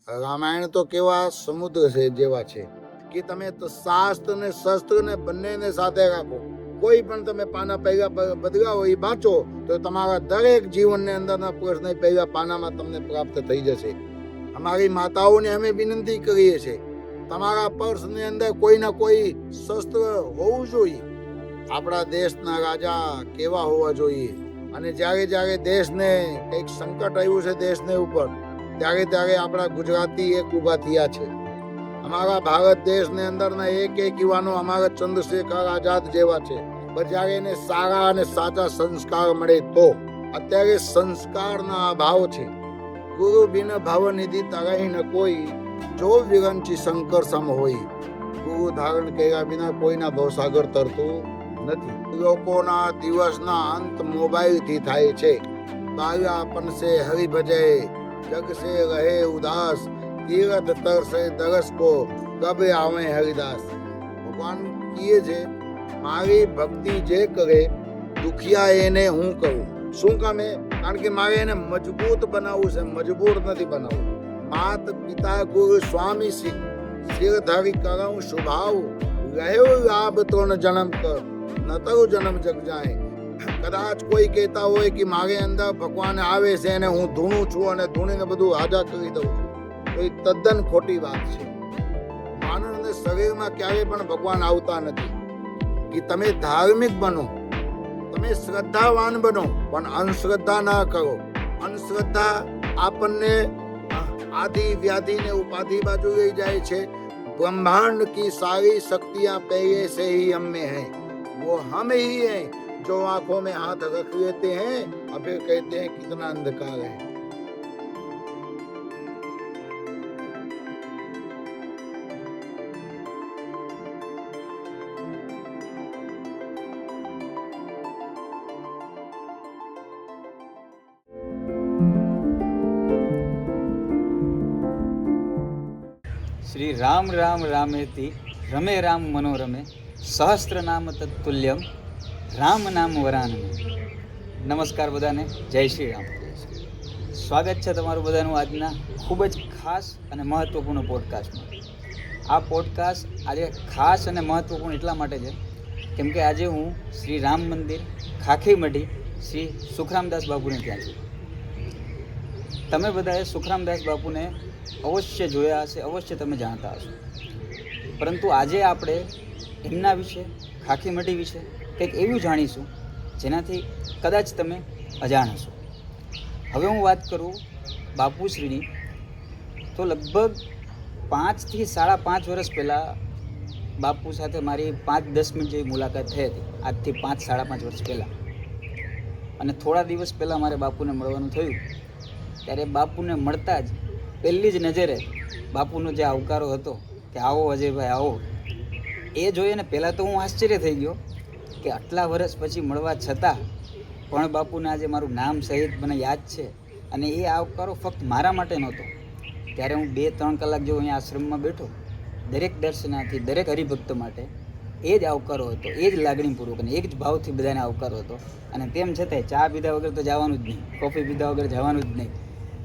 રામાયણ તો કેવા સમુદ્ર છે જેવા છે કે તમે શાસ્ત્ર ને શસ્ત્ર ને બંનેને સાથે રાખો. કોઈ પણ તમે પાના પહેલા બદલાવો એ વાંચો તો તમારા દરેક જીવનની અંદરના પ્રશ્ન પહેલા પાનામાં તમને પ્રાપ્ત થઈ જશે. અમારી માતાઓને અમે વિનંતી કરીએ છીએ, તમારા પર્સની અંદર કોઈ ના કોઈ શસ્ત્ર હોવું જોઈએ. આપણા દેશના રાજા કેવા હોવા જોઈએ, અને જ્યારે જ્યારે દેશને કંઈક સંકટ આવ્યું છે દેશને ઉપર, ત્યારે ત્યારે આપણા ગુજરાતી એક ઊભા થયા છે. અમારા ભારત દેશની અંદરના એક યુવાનો અમારા ચંદ્રશેખર આઝાદ જેવા છે. પણ જ્યારે એને સારા અને સાચા સંસ્કાર મળે તો. અત્યારે સંસ્કારના અભાવ છે. ગુરુ બિન ભાવનિધિ તરાઈ ન કોઈ, જો વિરંચી શંકર સમ હોય. ગુરુ ધારણ કર્યા વિના કોઈના ભવસાગર તરતું નથી. લોકોના દિવસના અંત મોબાઈલથી થાય છે. બાળપણ સે હરિ ભજે, જગ સે રહે ઉદાસ, તીરથ તરસે દરસ કો, કબે આવે હરિદાસ. ભગવાન કહે છે, મારી ભક્તિ જે કરે દુખિયા એને હું કરું. શું કામે? કારણ કે મારે એને મજબૂત બનાવવું છે, મજબૂર નથી બનાવવું. માત પિતા ગુરુ સ્વામી શિરધારી કરું શુભાવ, રહ્યો લાભ તો ન જન્મ કર, ન તો જન્મ જગ જાય. કદાચ કોઈ કહેતા હોય કે મારે અંદર ભગવાન આવે છે અને હું ધૂણું છું અને ધૂણીને બધું હાજા કરી દઉં છું, તો એ તદ્દન ખોટી વાત છે. માનવને શરીરમાં ક્યારેય પણ ભગવાન આવતા નથી. કે તમે ધાર્મિક બનો, તમે શ્રદ્ધાવાન બનો, પણ અંધશ્રદ્ધા ના કરો. અંધશ્રદ્ધા આપણને આદિ વ્યાધિ ને ઉપાધિ બાજુ લઈ જાય છે. ब्रह्मांड की सारी शक्तियां पहले से ही हम में हैं, वो हम ही हैं जो आंखों में हाथ रख लेते हैं और फिर कहते हैं कितना अंधकार है. શ્રી રામ રામ રામેતિ રમે રામ મનોરમે સહસ્ત્ર નામ તત્તુલ્યમ રામ નામ વરાનમે. નમસ્કાર બધાને, જય શ્રી રામ. સ્વાગત છે તમારું બધાનું આજના ખૂબ જ ખાસ અને મહત્ત્વપૂર્ણ પોડકાસ્ટમાં. આ પોડકાસ્ટ આજે ખાસ અને મહત્ત્વપૂર્ણ એટલા માટે છે કેમ કે આજે હું શ્રી રામ મંદિર ખાખીમઢી શ્રી સુખરામદાસ બાપુને ત્યાં છું. તમે બધાએ સુખરામદાસ બાપુને અવશ્ય જોયા હશે, અવશ્ય તમે જાણતા હશો, પરંતુ આજે આપણે એમના વિશે, ખાખીમઢી વિશે કંઈક એવું જાણીશું જેનાથી કદાચ તમે અજાણ હશો. હવે હું વાત કરું બાપુશ્રીની, તો લગભગ 5 થી 5.5 વર્ષ પહેલાં બાપુ સાથે મારી 5-10 મિનિટ જેવી મુલાકાત થઈ હતી, આજથી 5-5.5 વર્ષ પહેલાં. અને થોડા દિવસ પહેલાં મારે બાપુને મળવાનું થયું. ત્યારે બાપુને મળતા જ પહેલી જ નજરે બાપુનો જે આવકારો હતો કે આવો અજયભાઈ આવો, એ જોઈને પહેલાં તો હું આશ્ચર્ય થઈ ગયો કે આટલા વર્ષ પછી મળવા છતાં પણ બાપુને આજે મારું નામ સહિત મને યાદ છે. અને એ આવકારો ફક્ત મારા માટે નહોતો. ત્યારે હું 2-3 કલાક જેવો અહીંયા આશ્રમમાં બેઠો, દરેક દર્શનાર્થી, દરેક હરિભક્ત માટે એ જ આવકારો હતો, એ જ લાગણીપૂર્વક અને એક જ ભાવથી બધાને આવકારો હતો. અને તેમ છતાંય ચા પીધા વગર તો જવાનું જ નહીં, કોફી પીધા વગર જવાનું જ નહીં.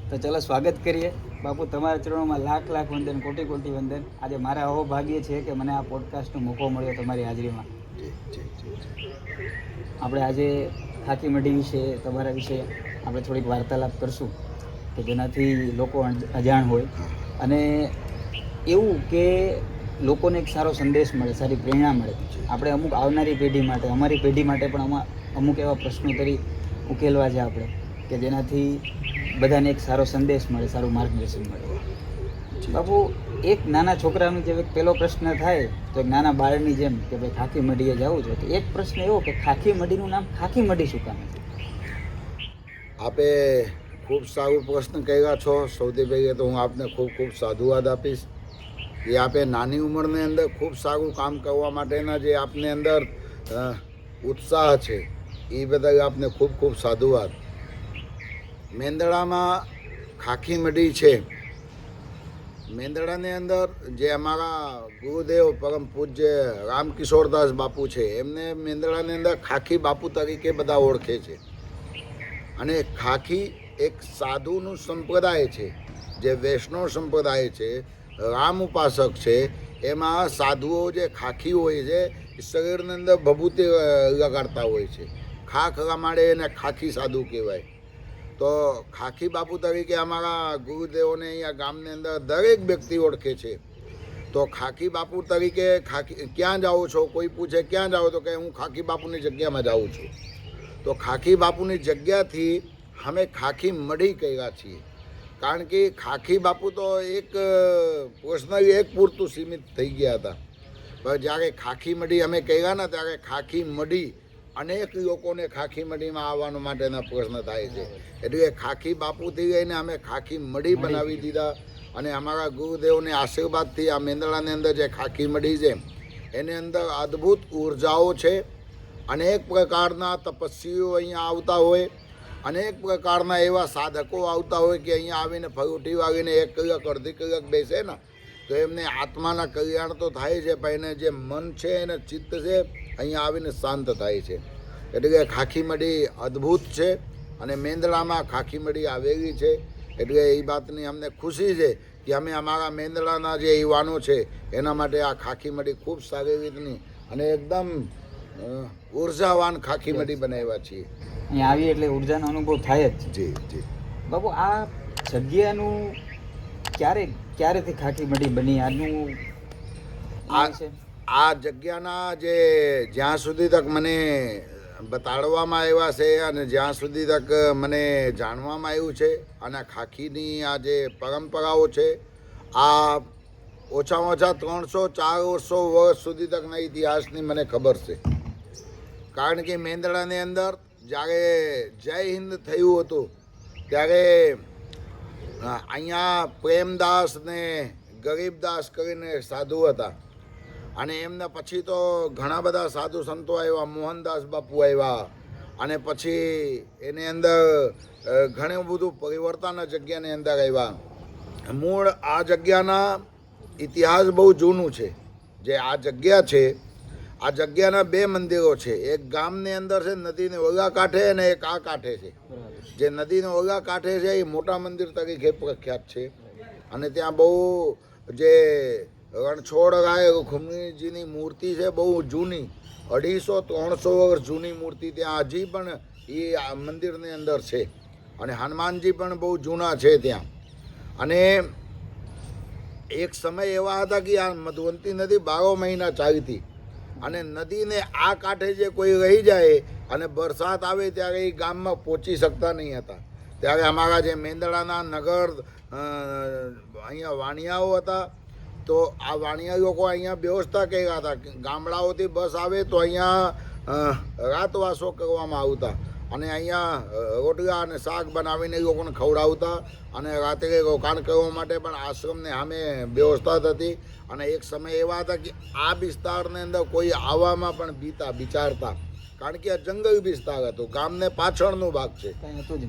તો ચલો સ્વાગત કરીએ. બાપુ, તમારા ચરણોમાં લાખ લાખ વંદન, કોટી કોટી વંદન. આજે મારા અહો ભાગ્ય છે કે મને આ પોડકાસ્ટનો મોકો મળ્યો તમારી હાજરીમાં. આપણે આજે ખાખીમઢી વિશે, તમારા વિશે આપણે થોડીક વાર્તાલાપ કરશું કે જેનાથી લોકો અજાણ હોય અને એવું કે લોકોને એક સારો સંદેશ મળે, સારી પ્રેરણા મળે. આપણે અમુક આવનારી પેઢી માટે, અમારી પેઢી માટે પણ અમુક એવા પ્રશ્નોત્તરી ઉકેલવા છે આપણે કે જેનાથી બધાને એક સારો સંદેશ મળે, સારું માર્ગદર્શન મળે. બાપુ, એક નાના છોકરાનો જે પહેલો પ્રશ્ન થાય તો એક નાના બાળકની જેમ કે ભાઈ ખાખીમઢીએ જવું છે, તો એક પ્રશ્ન એવો કે ખાખીમઢીનું નામ ખાખીમઢી શું કામ છે? આપે ખૂબ સારું પ્રશ્ન કર્યા છો. સૌથી પહેલાં તો હું આપને ખૂબ ખૂબ સાધુવાદ આપીશ કે આપે નાની ઉંમરની અંદર ખૂબ સારું કામ કરવા માટેના જે આપની અંદર ઉત્સાહ છે એ બદલ આપને ખૂબ ખૂબ સાધુવાદ. મેંદડામાં ખાખીમઢી છે. મેંદડાની અંદર જે અમારા ગુરુદેવ પરમ પૂજ્ય રામકિશોરદાસ બાપુ છે, એમને મેંદડાની અંદર ખાખી બાપુ તરીકે બધા ઓળખે છે. અને ખાખી એક સાધુનું સંપ્રદાય છે જે વૈષ્ણવ સંપ્રદાય છે, રામ ઉપાસક છે, એમાં સાધુઓ જે ખાખી હોય છે એ શરીરની અંદર ભભૂતિ લગાડતા હોય છે. ખાખ રમાડે એને ખાખી સાધુ કહેવાય. તો ખાખી બાપુ તરીકે અમારા ગુરુદેવોને અહીંયા ગામની અંદર દરેક વ્યક્તિ ઓળખે છે. તો ખાખી બાપુ તરીકે ક્યાં જાઓ છો, કોઈ પૂછે ક્યાં જાઓ તો કે હું ખાખી બાપુની જગ્યામાં જાઉં છું. તો ખાખી બાપુની જગ્યાથી અમે ખાખી મઢી કર્યા છીએ. કારણ કે ખાખી બાપુ તો એક પર્સનલી એક પૂરતું સીમિત થઈ ગયા હતા. પણ જ્યારે ખાખી મઢી અમે કર્યા ને ત્યારે ખાખી મઢી અનેક લોકોને ખાખી મઢીમાં આવવાનો માટેના પ્રશ્ન થાય છે. એટલે ખાખી બાપુથી લઈને અમે ખાખી મઢી બનાવી દીધા. અને અમારા ગુરુદેવને આશીર્વાદથી આ મેંદડાની અંદર જે ખાખી મઢી છે એની અંદર અદ્ભુત ઉર્જાઓ છે. અનેક પ્રકારના તપસ્વીઓ અહીંયા આવતા હોય, અનેક પ્રકારના એવા સાધકો આવતા હોય કે અહીંયા આવીને ફરૂટી વાગીને 1 કલાક અડધી કલાક બેસે ને તો એમને આત્માના કલ્યાણ તો થાય છે, પણ એને જે મન છે એને ચિત્ત છે અહીંયા આવીને શાંત થાય છે. એટલે કે ખાખી મઢી અદ્ભુત છે અને મેંદડામાં ખાખી મઢી આવેલી છે. એટલે એ વાતની અમને ખુશી છે કે અમે અમારા મેંદડાના જે યુવાનો છે એના માટે આ ખાખી મઢી ખૂબ સારી રીતની અને એકદમ ઉર્જાવાન ખાખી મઢી બનાવ્યા છીએ. અહીંયા આવી એટલે ઉર્જાનો અનુભવ થાય જ. જી જી બાપુ, આ જગ્યાનું ક્યારેથી ખાખી મઢી બની આનું આ જગ્યાના જે જ્યાં સુધી તક મને બતાડવામાં આવ્યા છે અને જ્યાં સુધી તક મને જાણવામાં આવ્યું છે, અને ખાખીની આ જે પરંપરાઓ છે આ ઓછામાં ઓછા 300-400 વર્ષ સુધી તકના ઇતિહાસની મને ખબર છે. કારણ કે મેંદડાની અંદર જ્યારે જય હિન્દ થયું હતું ત્યારે અહીંયા પ્રેમદાસ ને ગરીબદાસ કરીને સાધુ હતા. અને એમના પછી તો ઘણા બધા સાધુ સંતો આવ્યા, મોહનદાસ બાપુ આવ્યા, અને પછી એની અંદર ઘણું બધું પરિવર્તન આ જગ્યાની અંદર આવ્યા. મૂળ આ જગ્યાના ઇતિહાસ બહુ જૂનું છે. જે આ જગ્યા છે, આ જગ્યાના 2 મંદિરો છે. એક ગામની અંદર છે નદીને ઓલા કાંઠે અને એક આ કાંઠે છે. જે નદીને ઓલા કાંઠે છે એ મોટા મંદિર તરીકે પ્રખ્યાત છે. અને ત્યાં બહુ જે રણછોડ રાય રૂખમણીજીની મૂર્તિ છે, બહુ જૂની 250-300 વર્ષ જૂની મૂર્તિ ત્યાં હજી પણ એ મંદિરની અંદર છે. અને હનુમાનજી પણ બહુ જૂના છે ત્યાં. અને એક સમય એવા હતા કે આ મધુવંતી નદી 12 મહિના ચાલતી. અને નદીને આ કાંઠે જે કોઈ રહી જાય અને વરસાદ આવે ત્યારે એ ગામમાં પહોંચી શકતા નહીં હતા. ત્યારે અમારા જે મેંદડાના નગર અહીંયા વાણિયાઓ હતા, તો આ વાણિયા લોકો અહીંયા વ્યવસ્થા કર્યા હતા. ગામડાઓથી બસ આવે તો અહીંયા રાતવાસો કરવામાં આવતા અને અહીંયા રોટલા અને શાક બનાવીને એ લોકોને ખવડાવતા. અને રાત્રે રોકાણ કરવા માટે પણ આશ્રમને સામે વ્યવસ્થા થતી. અને એક સમય એવા હતા કે આ વિસ્તારની અંદર કોઈ આવવામાં પણ વિચારતા. કારણ કે આ જંગલ વિસ્તાર હતો, ગામને પાછળનો ભાગ છે.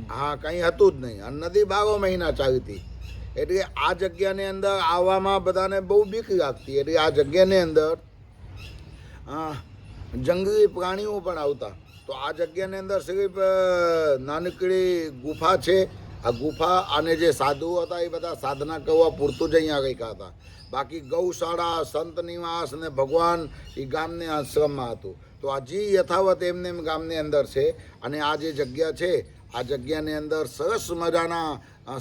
હા, કંઈ હતું જ નહીં. અને નદી 12 મહિના ચાલતી. એટલે આ જગ્યાની અંદર આવવામાં બધાને બહુ બીક લાગતી. એટલે આ જગ્યાની અંદર જંગલી પ્રાણીઓ પણ આવતા. તો આ જગ્યાની અંદર સિર્ફ નાનકડી ગુફા છે. આ ગુફા અને જે સાધુઓ હતા એ બધા સાધના કરવા પૂરતું જ અહીંયા રહ્યા હતા. બાકી ગૌશાળા, સંત નિવાસ અને ભગવાન એ ગામને આશ્રમમાં હતું. તો હજી યથાવત એમને ગામની અંદર છે. અને આ જે જગ્યા છે, આ જગ્યાની અંદર સરસ મજાના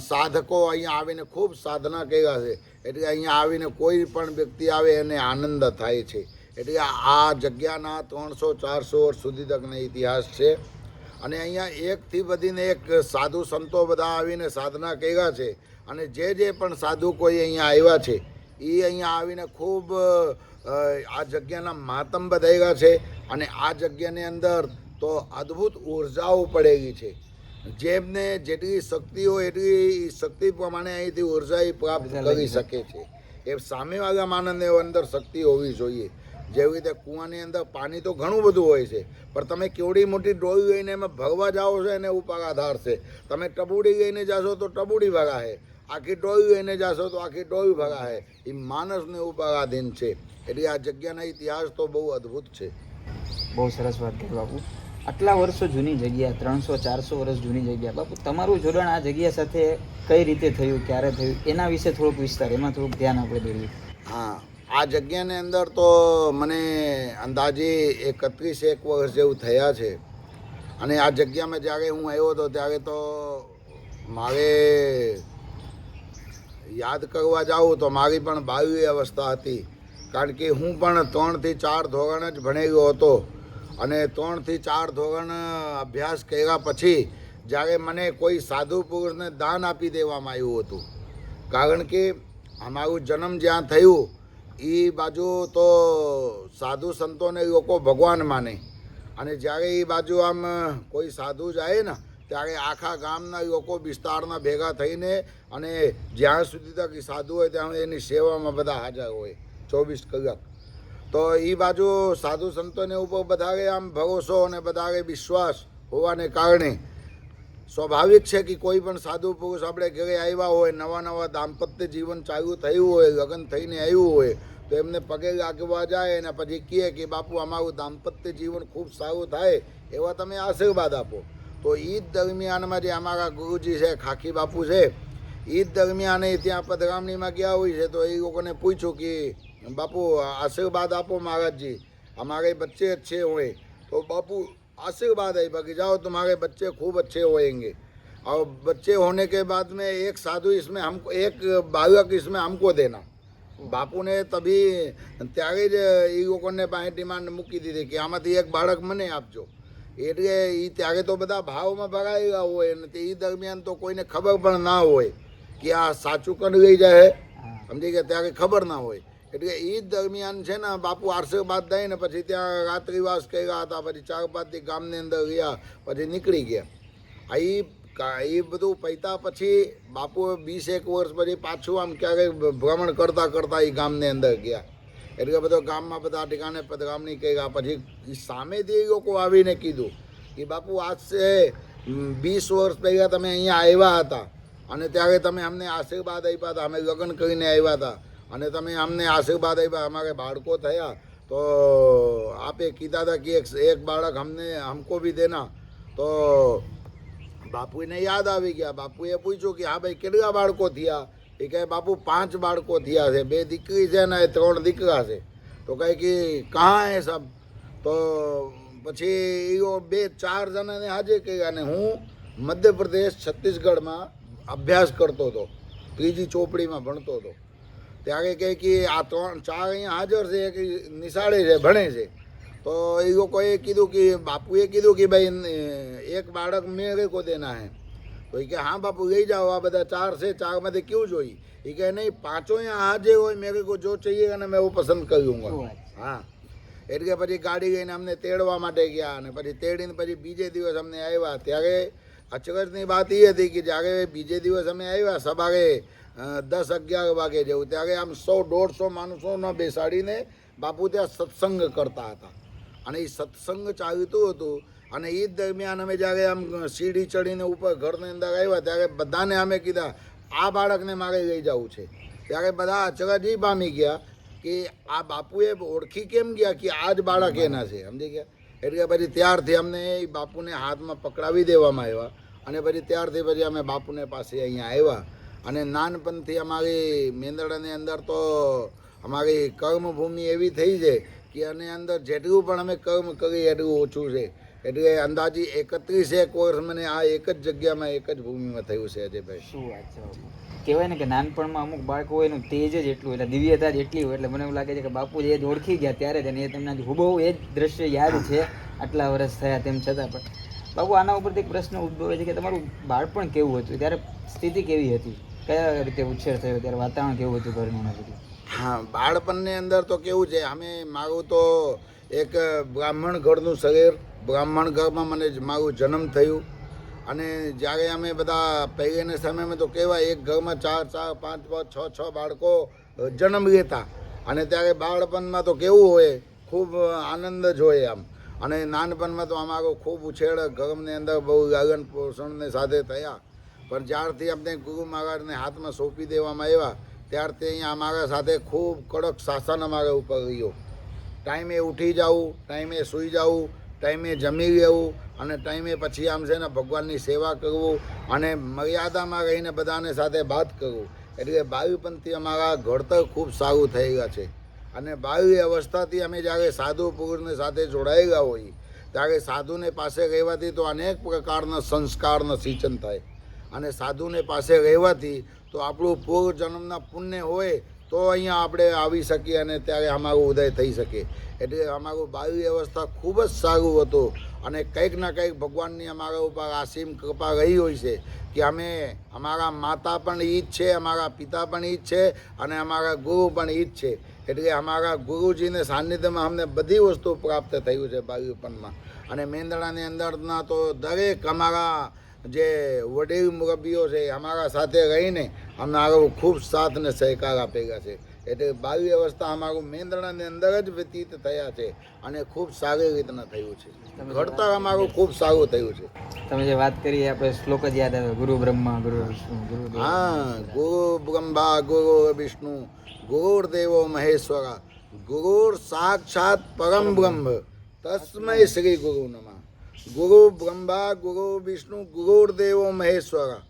સાધકો અહીંયા આવીને ખૂબ સાધના કર્યા છે. એટલે અહીંયા આવીને કોઈ પણ વ્યક્તિ આવે એને આનંદ થાય છે. એટલે આ જગ્યાના 300-400 વર્ષ સુધી તકનો ઇતિહાસ છે. અને અહીંયા એકથી વધીને એક સાધુ સંતો બધા આવીને સાધના કર્યા છે. અને જે પણ સાધુ કોઈ અહીંયા આવ્યા છે એ અહીંયા આવીને ખૂબ આ જગ્યાના મહાત્મ બધાવ્યા છે. અને આ જગ્યાની અંદર તો અદ્ભુત ઉર્જાઓ પડેલી છે. જેમને જેટલી શક્તિ હોય એટલી શક્તિ પ્રમાણે અહીંથી ઉર્જા પ્રાપ્ત કરી શકે છે. એ સામેવાળા માનવને અંદર શક્તિ હોવી જોઈએ. જેવી રીતે કૂવાની અંદર પાણી તો ઘણું બધું હોય છે, પણ તમે કેવડી મોટી ડોળી લઈને એમાં ભરવા જાઓ છો એને ઉપર આધાર છે. તમે ટબુડી લઈને જાશો તો ટબુડી ભરાશે, આખી ડોળી લઈને જાશો તો આખી ડોળી ભરાશે. એ માણસને ઉપર આધીન છે. એટલે આ જગ્યાના ઇતિહાસ તો બહુ અદ્ભુત છે. બહુ સરસ વાત કરી બાપુ. આટલા વર્ષો જૂની જગ્યા, 300-400 વર્ષ જૂની જગ્યા, બાપુ તમારું જોડાણ આ જગ્યા સાથે કઈ રીતે થયું, ક્યારે થયું, એના વિશે થોડુંક વિસ્તાર, એમાં થોડુંક ધ્યાન આપણે દોર્યું. હા, આ જગ્યાની અંદર તો મને અંદાજે 31 વર્ષ જેવું થયા છે. અને આ જગ્યામાં જ્યારે હું આવ્યો હતો ત્યારે તો મારે યાદ કરવા જાઉં તો મારી પણ 22 અવસ્થા હતી. કારણ કે હું પણ 3 થી 4 ધોરણ જ ભણેલો હતો. અને 3 થી 4 ધોરણ અભ્યાસ કર્યા પછી જ્યારે મને કોઈ સાધુ પુરુષને દાન આપી દેવામાં આવ્યું હતું. કારણ કે અમારું જન્મ જ્યાં થયું એ બાજુ તો સાધુ સંતોને લોકો ભગવાન માને. અને જ્યારે એ બાજુ આમ કોઈ સાધુ જાય ને ત્યારે આખા ગામના લોકો વિસ્તારના ભેગા થઈને અને જ્યાં સુધી તક સાધુ હોય ત્યાં એની સેવામાં બધા હાજર હોય 24 કલાક. તો એ બાજુ સાધુ સંતોને ઉપર વધારે આમ ભરોસો અને વધારે વિશ્વાસ હોવાને કારણે સ્વાભાવિક છે કે કોઈ પણ સાધુ પુરુષ આપણે ઘરે આવ્યા હોય, નવા દાંપત્ય જીવન ચાલુ થયું હોય, લગ્ન થઈને આવ્યું હોય તો એમને પગે લાગવા જાય અને પછી કહે કે બાપુ અમારું દાંપત્ય જીવન ખૂબ સારું થાય એવા તમે આશીર્વાદ આપો. તો ઈદ દરમિયાનમાં જે અમારા ગુરુજી છે, ખાખી બાપુ છે, ઈદ દરમિયાન ત્યાં પધરામણીમાં ગયા હોય છે તો એ લોકોને પૂછ્યું કે બાપુ आशीर्वाद आपो महाराज जी, हमारे बच्चे अच्छे हुए. तो बापू आशीर्वाद है बाकी जाओ तुम्हारे बच्चे खूब अच्छे होएंगे. और बच्चे होने के बाद में एक साधु इसमें हमको, एक बालक इसमें हमको देना. बापू ने तभी त्यारे ज એ લોકોને પાસે ડિમાન્ડ મૂકી દીધી કે આમાંથી એક બાળક મને આપજો. એટલે એ ત્યારે તો બધા ભાવમાં ભરાયેલા હોય અને એ દરમિયાન તો કોઈને ખબર પણ ના હોય કે આ સાચું કણ લઈ જાય, સમજી ગયા, ત્યારે ખબર ના હોય. એટલે એ દરમિયાન છે ને બાપુ આશીર્વાદ દઈને પછી ત્યાં રાત્રિવાસ કર્યા હતા. પછી 4-5 દી ગામની અંદર રહ્યા, પછી નીકળી ગયા. એ બધું પૈતા પછી બાપુ 20-1 વર્ષ પછી પાછું આમ ક્યારેક ભ્રમણ કરતા એ ગામની અંદર ગયા. એટલે બધો ગામમાં બધા ઠેકાણે પધરામણી કર્યા. પછી સામેથી એ લોકો આવીને કીધું કે બાપુ આજ છે 20 વર્ષ પહેલાં તમે અહીંયા આવ્યા હતા અને ત્યારે તમે અમને આશીર્વાદ આપ્યા હતા, અમે લગ્ન કરીને આવ્યા હતા અને તમે અમને આશીર્વાદ આપ્યા, અમારે બાળકો થયા તો આપે કીધા હતા કે એક બાળક हमको भी देना. તો બાપુને યાદ આવી ગયા. બાપુએ પૂછ્યું કે હા ભાઈ કેટલા બાળકો થયા? એ કહે બાપુ 5 બાળકો થયા છે, 2 દીકરી છે ને 3 દીકરા છે. તો કહે કે કहाँ હે સબ? તો પછી એ 2-4 જણાને હાજર કર્યા. અને હું મધ્યપ્રદેશ છત્તીસગઢમાં અભ્યાસ કરતો હતો, 3જી ચોપડીમાં ભણતો હતો. ત્યારે કહે કે આ 3-4 અહીંયા હાજર છે, કે નિશાળે છે, ભણે છે. તો એ લોકોએ કીધું કે બાપુએ કીધું કે ભાઈ એક બાળક મેરે કો દેના હે. તો એ કે હા બાપુ લઈ જાઓ, આ બધા 4 છે, 4માંથી ક્યું જોઈએ? એ કહે નહીં, 5 અહીંયા હાજર હોય, મેરે કો જો चाहिए અને મેં वो પસંદ કरूँगा. હા, એટલે પછી ગાડી લઈને અમને તેડવા માટે ગયા. અને પછી તેડીને પછી બીજે દિવસ અમને આવ્યા. ત્યારે અચરજની વાત એ હતી કે જ્યારે બીજે દિવસ અમે આવ્યા સવારે 10-11 વાગે જેવું, ત્યારે આમ 100-150 માણસોને બેસાડીને બાપુ ત્યાં સત્સંગ કરતા હતા. અને એ સત્સંગ ચાલતું હતું. અને એ દરમિયાન અમે જ્યારે આમ સીડી ચડીને ઉપર ઘરની અંદર આવ્યા ત્યારે બધાને અમે કીધા આ બાળકને મારે લઈ જવું છે. ત્યારે બધા અચરજ એ પામી ગયા કે આ બાપુએ ઓળખી કેમ ગયા કે આ જ બાળક એના છે, સમજી ગયા. એટલે પછી ત્યારથી અમને એ બાપુને હાથમાં પકડાવી દેવામાં આવ્યા. અને પછી ત્યારથી પછી અમે બાપુને પાસે અહીંયા આવ્યા. અને નાનપણથી અમારી મેંદડાની અંદર તો અમારી કર્મભૂમિ એવી થઈ છે કે આની અંદર જેટલું પણ અમે કર્મ કરીએ એટલું ઓછું છે. એટલે અંદાજી 31 વર્ષ મને આ એક જ જગ્યામાં, એક જ ભૂમિમાં થયું છે અજયભાઈ. શું વાત છે બાપુ. કહેવાય ને કે નાનપણમાં અમુક બાળકો હોય એનું તેજ જ એટલું, એટલે દિવ્યતા જ એટલી હોય. એટલે મને એવું લાગે છે કે બાપુ એ જ ઓળખી ગયા ત્યારે જ, અને એ તમને હુબહુ એ જ દ્રશ્ય યાદ છે આટલા વર્ષ થયા તેમ છતાં પણ. બાપુ આના ઉપરથી એક પ્રશ્ન ઉદ્ભવે છે કે તમારું બાળપણ કેવું હતું, ત્યારે સ્થિતિ કેવી હતી, કયા રીતે ઉછેર થયો, ત્યારે વાતાવરણ કેવું હતું ઘરનું બધું? હા, બાળપણની અંદર તો કેવું છે, મારું તો એક બ્રાહ્મણ ઘરનું શરીર, બ્રાહ્મણ ઘરમાં મને મારું જન્મ થયું. અને જ્યારે અમે બધા પહેલેના સમયમાં તો કહેવાય એક ઘરમાં 4-4, 5-5, 6-6 બાળકો જન્મ લેતા. અને ત્યારે બાળપણમાં તો કેવું હોય, ખૂબ આનંદ જ હોય આમ. અને નાનપણમાં તો અમારો ખૂબ ઉછેર ઘરની અંદર બહુ લાલન પોષણને સાથે થયા. પણ જ્યારથી અમને ગુરુ મહારાજને હાથમાં સોંપી દેવામાં આવ્યા ત્યારથી અહીંયા અમારા સાથે ખૂબ કડક શાસન અમારા ઉપર રહ્યો. ટાઈમે ઉઠી જવું, ટાઈમે સૂઈ જવું, ટાઈમે જમી લેવું અને ટાઈમે પછી આમ છે ને ભગવાનની સેવા કરવું અને મર્યાદામાં રહીને બધાને સાથે વાત કરવું. એટલે બાળપણથી અમારા ઘડતર ખૂબ સારું થઈ ગયા છે. અને બાળ અવસ્થાથી અમે જ્યારે સાધુ પુરુષને સાથે જોડાયેલા હોઈએ ત્યારે સાધુને પાસે રહેવાથી તો અનેક પ્રકારના સંસ્કારનું સિંચન થાય. અને સાધુને પાસે રહેવાથી તો આપણું પૂર્વજન્મના પુણ્ય હોય તો અહીંયા આપણે આવી શકીએ અને ત્યારે અમારું ઉદય થઈ શકે. એટલે અમારું બાળ અવસ્થા ખૂબ જ સારું હતું. અને કંઈક ના કંઈક ભગવાનની અમારા ઉપર અસીમ કૃપા રહી હોય છે કે અમે અમારા માતા પણ એ જ છે, અમારા પિતા પણ એ જ છે અને અમારા ગુરુ પણ એ જ છે. એટલે અમારા ગુરુજીને સાનિધ્યમાં અમને બધી વસ્તુ પ્રાપ્ત થયું છે બાળપણમાં. અને મેંદડાની અંદરના તો દરેક અમારા જે વડીલ મુરબ્બીઓ છે અમારા સાથે રહીને અમારો ખૂબ સાથ ને સહકાર આપેલા છે. એટલે બાલ્ય અવસ્થા અમારું મેંદડાની અંદર જ વ્યતીત થયા છે અને ખૂબ સારી રીતના થયું છે. ઘડતર અમારું ખૂબ સારું થયું છે. તમે જે વાત કરી આપણે શ્લોક જ યાદ આવે, ગુરુ બ્રહ્મા ગુરુ વિષ્ણુ ગુરુ દેવ. હા, ગુરુ બ્રહ્મા ગુરુ વિષ્ણુ ગુરુર્દેવો મહેશ્વરા ગુરુર સાક્ષાત પરમ બ્રહ્મ તસ્મૈ શ્રી ગુરુ નમઃ. ગુરુ બ્રહ્મા ગુરુ વિષ્ણુ ગુરુર્દેવો મહેશ્વરા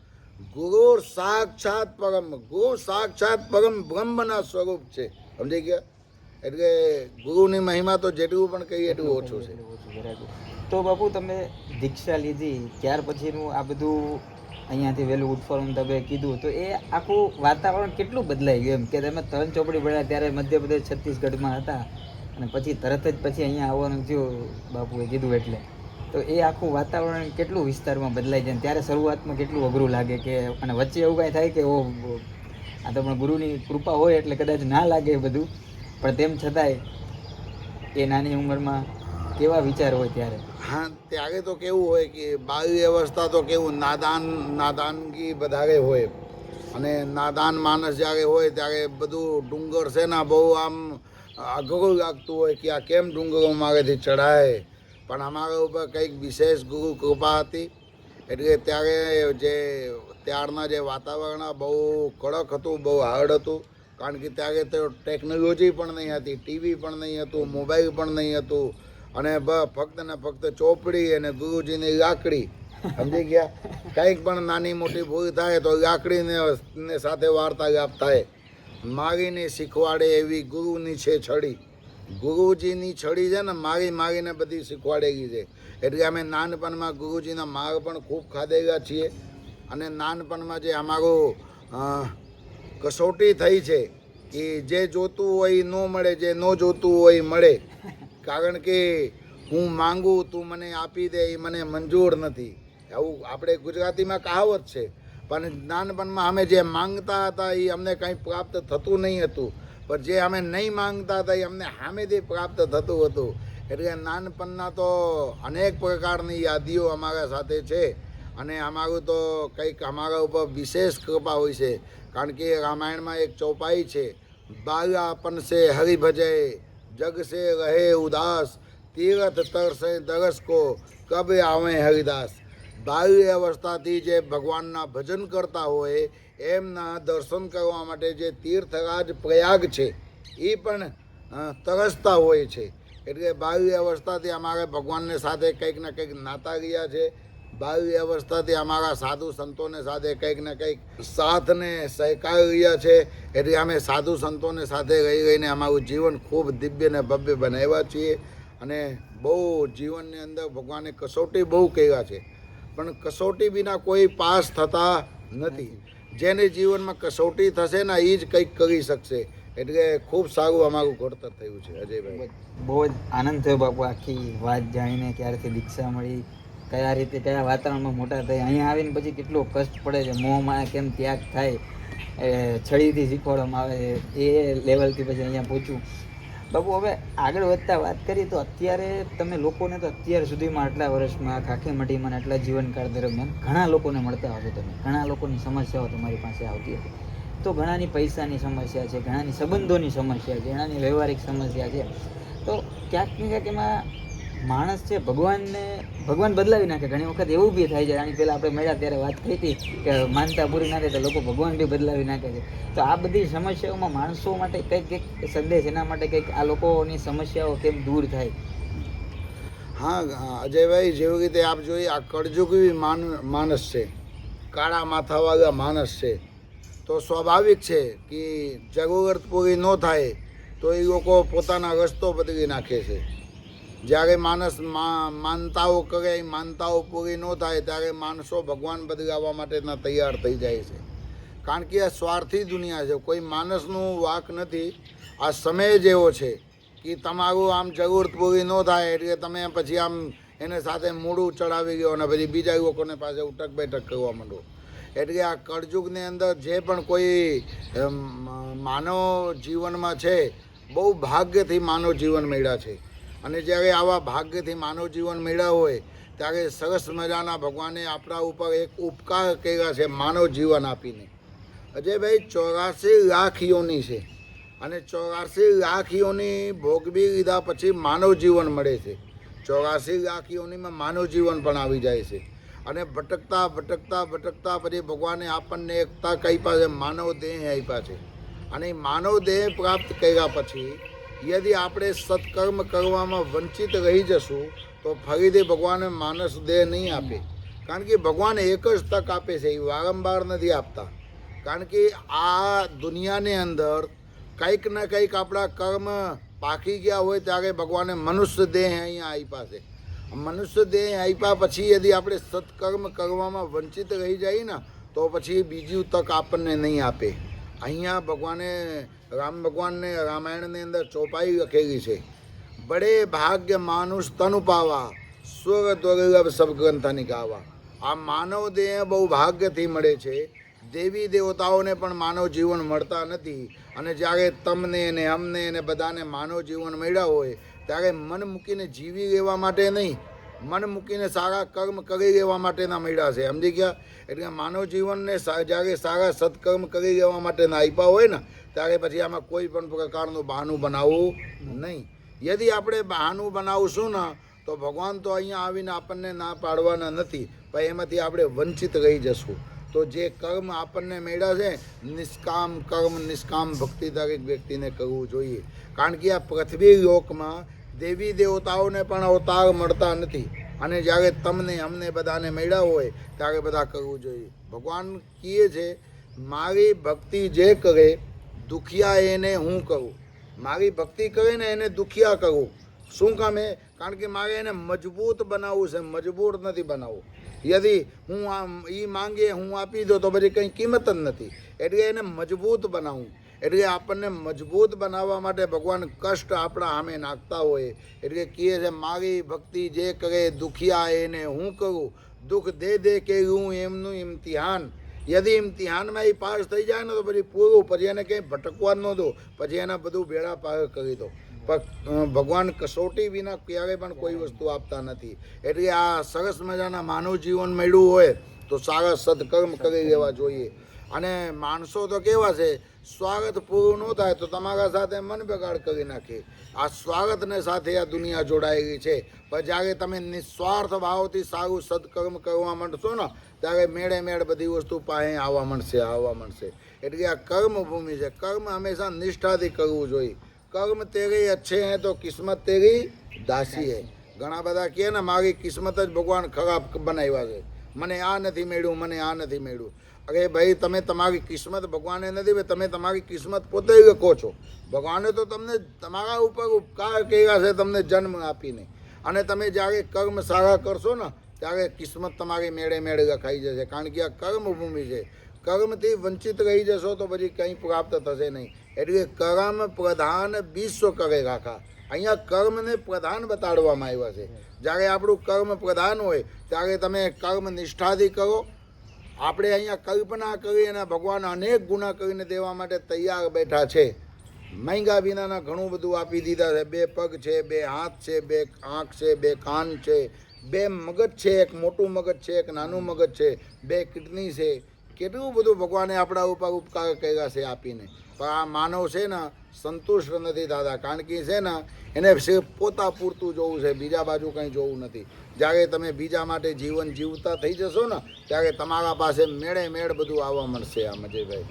ગુરુ સાક્ષાત પરમ, ગુરુ સાક્ષાત પરમ બ્રહ્મના સ્વરૂપ છે. સમજી ગયા? એટલે ગુરુની મહિમા તો જેટલું પણ કહીએ એટલું ઓછું છે. તો બાપુ તમે દીક્ષા લીધી ત્યાર પછીનું આ બધું અહીંયાથી વહેલું ઉઠવાનું તમે કીધું, તો એ આખું વાતાવરણ કેટલું બદલાઈ ગયું એમ કે તમે 3 ચોપડી ભણ્યા ત્યારે મધ્યપ્રદેશ છત્તીસગઢમાં હતા અને પછી તરત જ પછી અહીંયા આવવાનું થયું બાપુએ કીધું એટલે, તો એ આખું વાતાવરણ કેટલું વિસ્તારમાં બદલાઈ જાય. ત્યારે શરૂઆતમાં કેટલું અઘરું લાગે કે, અને વચ્ચે એવું કાંઈ થાય કે ઓ આ તો પણ ગુરુની કૃપા હોય એટલે કદાચ ના લાગે એ બધું, પણ તેમ છતાંય એ નાની ઉંમરમાં કેવા વિચાર હોય ત્યારે? હા, ત્યારે તો કેવું હોય કે બાલ્ય અવસ્થા તો કેવું નાદાનગી વધારે હોય. અને નાદાન માણસ જ્યારે હોય ત્યારે બધું ડુંગર છે ને બહુ આમ અઘરું લાગતું હોય કે આ કેમ ડુંગરો મારેથી ચડાય. પણ અમારા ઉપર કંઈક વિશેષ ગુરુ કૃપા હતી. એટલે ત્યારે ત્યારના જે વાતાવરણ બહુ કડક હતું, બહુ હાર્ડ હતું. કારણ કે ત્યારે તો ટેકનોલોજી પણ નહીં હતી, ટીવી પણ નહીં હતું, મોબાઈલ પણ નહીં હતું. અને ફક્ત ને ફક્ત ચોપડી અને ગુરુજીની લાકડી. સમજી ગયા? કંઈક પણ નાની મોટી ભૂલ થાય તો લાકડીને સાથે વાર્તાલાપ થાય. મારીને શીખવાડે એવી ગુરુની છે છડી. ગુરુજીની છડી છે ને મારીને બધી શીખવાડેલી છે. એટલે અમે નાનપણમાં ગુરુજીના માર પણ ખૂબ ખાધેલા છીએ. અને નાનપણમાં જે અમારું કસોટી થઈ છે કે જે જોતું હોય એ ન મળે, જે ન જોતું હોય એ મળે. કારણ કે હું માંગુ તું મને આપી દે એ મને મંજૂર નથી, આવું આપણે ગુજરાતીમાં કહાવત છે. પણ નાનપણમાં અમે જે માંગતા હતા એ અમને કંઈ પ્રાપ્ત થતું નહીં હતું, પણ જે અમે નહીં માંગતા હતા એ અમને સામેથી પ્રાપ્ત થતું હતું. એટલે નાનપણના તો અનેક પ્રકારની યાદીઓ અમારા સાથે છે. અને અમારું તો કંઈક અમારા ઉપર વિશેષ કૃપા હોય છે. કારણ કે રામાયણમાં એક ચોપાઈ છે, બાલાપન સે હરિ ભજે જગ સે રહે ઉદાસ તીરથ તરસે દરસ કો કબ આવે હરિદાસ. બાલ્ય અવસ્થાથી જે ભગવાનના ભજન કરતા હોય એમના દર્શન કરવા માટે જે તીર્થરાજ પ્રયાગ છે એ પણ તરસતા હોય છે. એટલે બાલ્ય અવસ્થાથી અમારે ભગવાનને સાથે કંઈક ને કંઈક નાતા રહ્યા છે. બાલ્ય અવસ્થાથી અમારા સાધુ સંતોને સાથે કંઈક ને કંઈક સાથને સહકાર રહ્યા છે. એટલે અમે સાધુ સંતોને સાથે રહીને અમારું જીવન ખૂબ દિવ્ય ને ભવ્ય બનાવ્યા છીએ. અને બહુ જીવનની અંદર ભગવાને કસોટી બહુ કર્યા છે, પણ કસોટી વિના કોઈ પાસ થતા નથી. જેને જીવનમાં કસોટી થશે ને એ જ કંઈક કરી શકશે. એટલે ખૂબ સારું અમારું ઘડતર થયું છે અજયભાઈ. બહુ જ આનંદ થયો બાપુ આખી વાત જાણીને, ક્યારથી દીક્ષા મળી, કયા રીતે કયા વાતાવરણમાં મોટા થાય, અહીંયા આવીને પછી કેટલો કષ્ટ પડે છે, મોહમાં કેમ ત્યાગ થાય, છડીથી શીખવાડવામાં આવે એ લેવલથી પછી અહીંયા પહોંચ્યું. બાપુ હવે આગળ વધતા વાત કરી તો અત્યારે તમે લોકોને તો અત્યાર સુધીમાં આટલા વર્ષમાં કાખીમટીમાં આટલા જીવનકાળ દરમિયાન ઘણા લોકોને મળતા હશો તમે, ઘણા લોકોની સમસ્યાઓ તમારી પાસે આવતી હતી. તો ઘણાની પૈસાની સમસ્યા છે, ઘણાની સંબંધોની સમસ્યા છે, ઘણાની વ્યવહારિક સમસ્યા છે. તો ક્યાંક ને ક્યાંક એમાં માણસ છે ભગવાન બદલાવી નાખે. ઘણી વખત એવું બી થાય છે, આની પહેલાં આપણે મળ્યા ત્યારે વાત થઈ હતી કે માનતા પૂરી ના થાય તો લોકો ભગવાન બી બદલાવી નાખે છે. તો આ બધી સમસ્યાઓમાં માણસો માટે કંઈક સંદેશ, એના માટે કંઈક આ લોકોની સમસ્યાઓ કેમ દૂર થાય? હા અજયભાઈ, જેવી રીતે આપ જોઈએ આ કળજુગી માણસ છે, કાળા માથાવાળા માણસ છે, તો સ્વાભાવિક છે કે જરૂરત પૂરી ન થાય તો એ લોકો પોતાના રસ્તો બદલી નાખે છે. જ્યારે માણસ માનતાઓ કરે, માનતાઓ પૂરી ન થાય ત્યારે માણસો ભગવાન બદલાવવા માટેના તૈયાર થઈ જાય છે. કારણ કે આ સ્વાર્થી દુનિયા છે, કોઈ માણસનું વાંક નથી. આ સમય જ એવો છે કે તમારું આમ જરૂરત પૂરી ન થાય એટલે તમે પછી આમ એને સાથે મૂળું ચડાવી ગયો અને પછી બીજા લોકોને પાસે ઉટક બેઠક કરવા માંડો. એટલે આ કળજુગની અંદર જે પણ કોઈ માનવ જીવનમાં છે, બહુ ભાગ્યથી માનવ જીવન મળ્યા છે. અને જ્યારે આવા ભાગ્યથી માનવ જીવન મળ્યા હોય ત્યારે સરસ મજાના ભગવાને આપણા ઉપર એક ઉપકાર કર્યા છે માનવ જીવન આપીને. અજયભાઈ 84 લાખ યોની છે અને 84 લાખ યોની ભોગવી લીધા પછી માનવ જીવન મળે છે. 84 લાખ યોનીમાં માનવ જીવન પણ આવી જાય છે. અને ભટકતા ભટકતા ભટકતા પછી ભગવાને આપણને એક તક આપ્યા છે, માનવ દેહ આપ્યા છે. અને એ માનવ દેહ પ્રાપ્ત કર્યા પછી યદિ આપણે સત્કર્મ કરવામાં વંચિત રહી જશું તો ફરીથી ભગવાને માનસ દેહ નહીં આપે. કારણ કે ભગવાન એક જ તક આપે છે, એ વારંવાર નથી આપતા. કારણ કે આ દુનિયાની અંદર કંઈક ને કંઈક આપણા કર્મ પાકી ગયા હોય ત્યારે ભગવાને મનુષ્ય દેહ અહીંયા આપ્યા છે. મનુષ્ય દેહ આપ્યા પછી યદિ આપણે સત્કર્મ કરવામાં વંચિત રહી જાય ને તો પછી બીજી તક આપણને નહીં આપે. અહીંયા ભગવાને રામ ભગવાનને રામાયણની અંદર ચોપાઈ લખેલી છે, બડે ભાગ્ય માનુષ તનુ પાવા, સ્વર દુર્લભ સબ ગ્રંથની ગાવા. આ માનવ દેહ બહુ ભાગ્યથી મળે છે. દેવી દેવતાઓને પણ માનવ જીવન મળતા નથી. અને જ્યારે તમને ને અમને ને બધાને માનવ જીવન મળ્યા હોય ત્યારે મન મૂકીને જીવી લેવા માટે નહીં, મન મૂકીને સારા કર્મ કરી લેવા માટેના મળ્યા છે. સમજી ગયા? એટલે માનવ જીવનને જ્યારે સારા સત્કર્મ કરી લેવા માટેના આપ્યા હોય ને ત્યારે પછી આમાં કોઈ પણ પ્રકારનું બહાનું બનાવવું નહીં. યદિ આપણે બહાનું બનાવશું ને તો ભગવાન તો અહીંયા આવીને આપણને ના પાડવાના નથી, પણ એમાંથી આપણે વંચિત રહી જશું. તો જે કર્મ આપણને મળ્યા છે નિષ્કામ કર્મ, નિષ્કામ ભક્તિ દરેક વ્યક્તિને કરવું જોઈએ. કારણ કે આ પૃથ્વી લોકમાં દેવી દેવતાઓને પણ અવતાર મળતા નથી. અને જ્યારે તમને અમને બધાને મળ્યા હોય ત્યારે બધા કરવું જોઈએ. ભગવાન કહે છે મારી ભક્તિ જે કરે દુખિયા એને હું કરું. મારી ભક્તિ કરે ને એને દુખિયા કરું. શું કામે? કારણ કે મારે એને મજબૂત બનાવવું છે, મજબૂત નથી બનાવવું. યદિ હું એ માંગે હું આપી દો તો પછી કંઈ કિંમત જ નથી. એટલે એને મજબૂત બનાવવું. એટલે આપણને મજબૂત બનાવવા માટે ભગવાન કષ્ટ આપણા સામે નાખતા હોય. એટલે કહે છે મારી ભક્તિ જે કરે દુખિયા એને હું કરું, દુઃખ દે દે કે હું એમનું ઇમ્તિહાન. યદિ ઇમ્તિહાનમાં એ પાસ થઈ જાય ને તો પછી પૂરું, પછી એને કંઈ ભટકવા ન દો, પછી એના બધું બેડા પાર કરી દો. પણ ભગવાન કસોટી વિના ક્યારેય પણ કોઈ વસ્તુ આપતા નથી. એટલે આ સરસ મજાના માનવ જીવન મળ્યું હોય તો સારા સદકર્મ કરી લેવા જોઈએ. અને માણસો તો કેવા છે, સ્વાગત પૂરું ન થાય તો તમારા સાથે મન બગાડ કરી નાખે. આ સ્વાગતને સાથે આ દુનિયા જોડાયેલી છે. પણ જ્યારે તમે નિસ્વાર્થ ભાવથી સારું સદકર્મ કરવા માંડશો ને ત્યારે મેળે મેળ બધી વસ્તુ પાસે આવવા માંડશે. એટલે આ કર્મભૂમિ છે. કર્મ હંમેશા નિષ્ઠાથી કરવું જોઈએ. કર્મ તેરી અચ્છે હે તો કિસ્મત તેરી દાસી હે. ઘણા બધા કહે ને મારી કિસ્મત જ ભગવાન ખરાબ બનાવ્યા છે, મને આ નથી મળ્યું, મને આ નથી મળ્યું. અરે ભાઈ, તમે તમારી કિસ્મત ભગવાને નથી, તમે તમારી કિસ્મત પોતે લખો છો. ભગવાને તો તમને તમારા ઉપર ઉપકાર કર્યા છે તમને જન્મ આપીને. અને તમે જ્યારે કર્મ સારા કરશો ને ત્યારે કિસ્મત તમારી મેળે મેળે લખાઈ જશે. કારણ કે આ કર્મભૂમિ છે. કર્મથી વંચિત રહી જશો તો પછી કંઈ પ્રાપ્ત થશે નહીં. એટલે કર્મ પ્રધાન વિશ્વ કરે રાખા. અહીંયા કર્મને પ્રધાન બતાડવામાં આવ્યા છે. જ્યારે આપણું કર્મ પ્રધાન હોય ત્યારે તમે કર્મ નિષ્ઠાથી કરો. આપણે અહીંયા કલ્પના કરી અને ભગવાન અનેક ગુના કરીને દેવા માટે તૈયાર બેઠા છે. મહેંગા વિનાના ઘણું બધું આપી દીધા છે. 2 પગ છે, 2 હાથ છે, 2 આંખ છે, 2 કાન છે, 2 મગજ છે, એક મોટું મગજ છે, એક નાનું મગજ છે, 2 કિડની છે. કેટલું બધું ભગવાને આપણા ઉપર ઉપકાર કર્યા છે આપીને. પણ આ માનવ છે ને સંતુષ્ટ નથી થતા. કારણ કે છે ને એને સિર્ફ પોતા પૂરતું જોવું છે, બીજા બાજુ કંઈ જોવું નથી. જ્યારે તમે બીજા માટે જીવન જીવતા થઈ જશો ને ત્યારે તમારા પાસે મેળે મેળ બધું આવવા મળશે. આ મજયભાઈ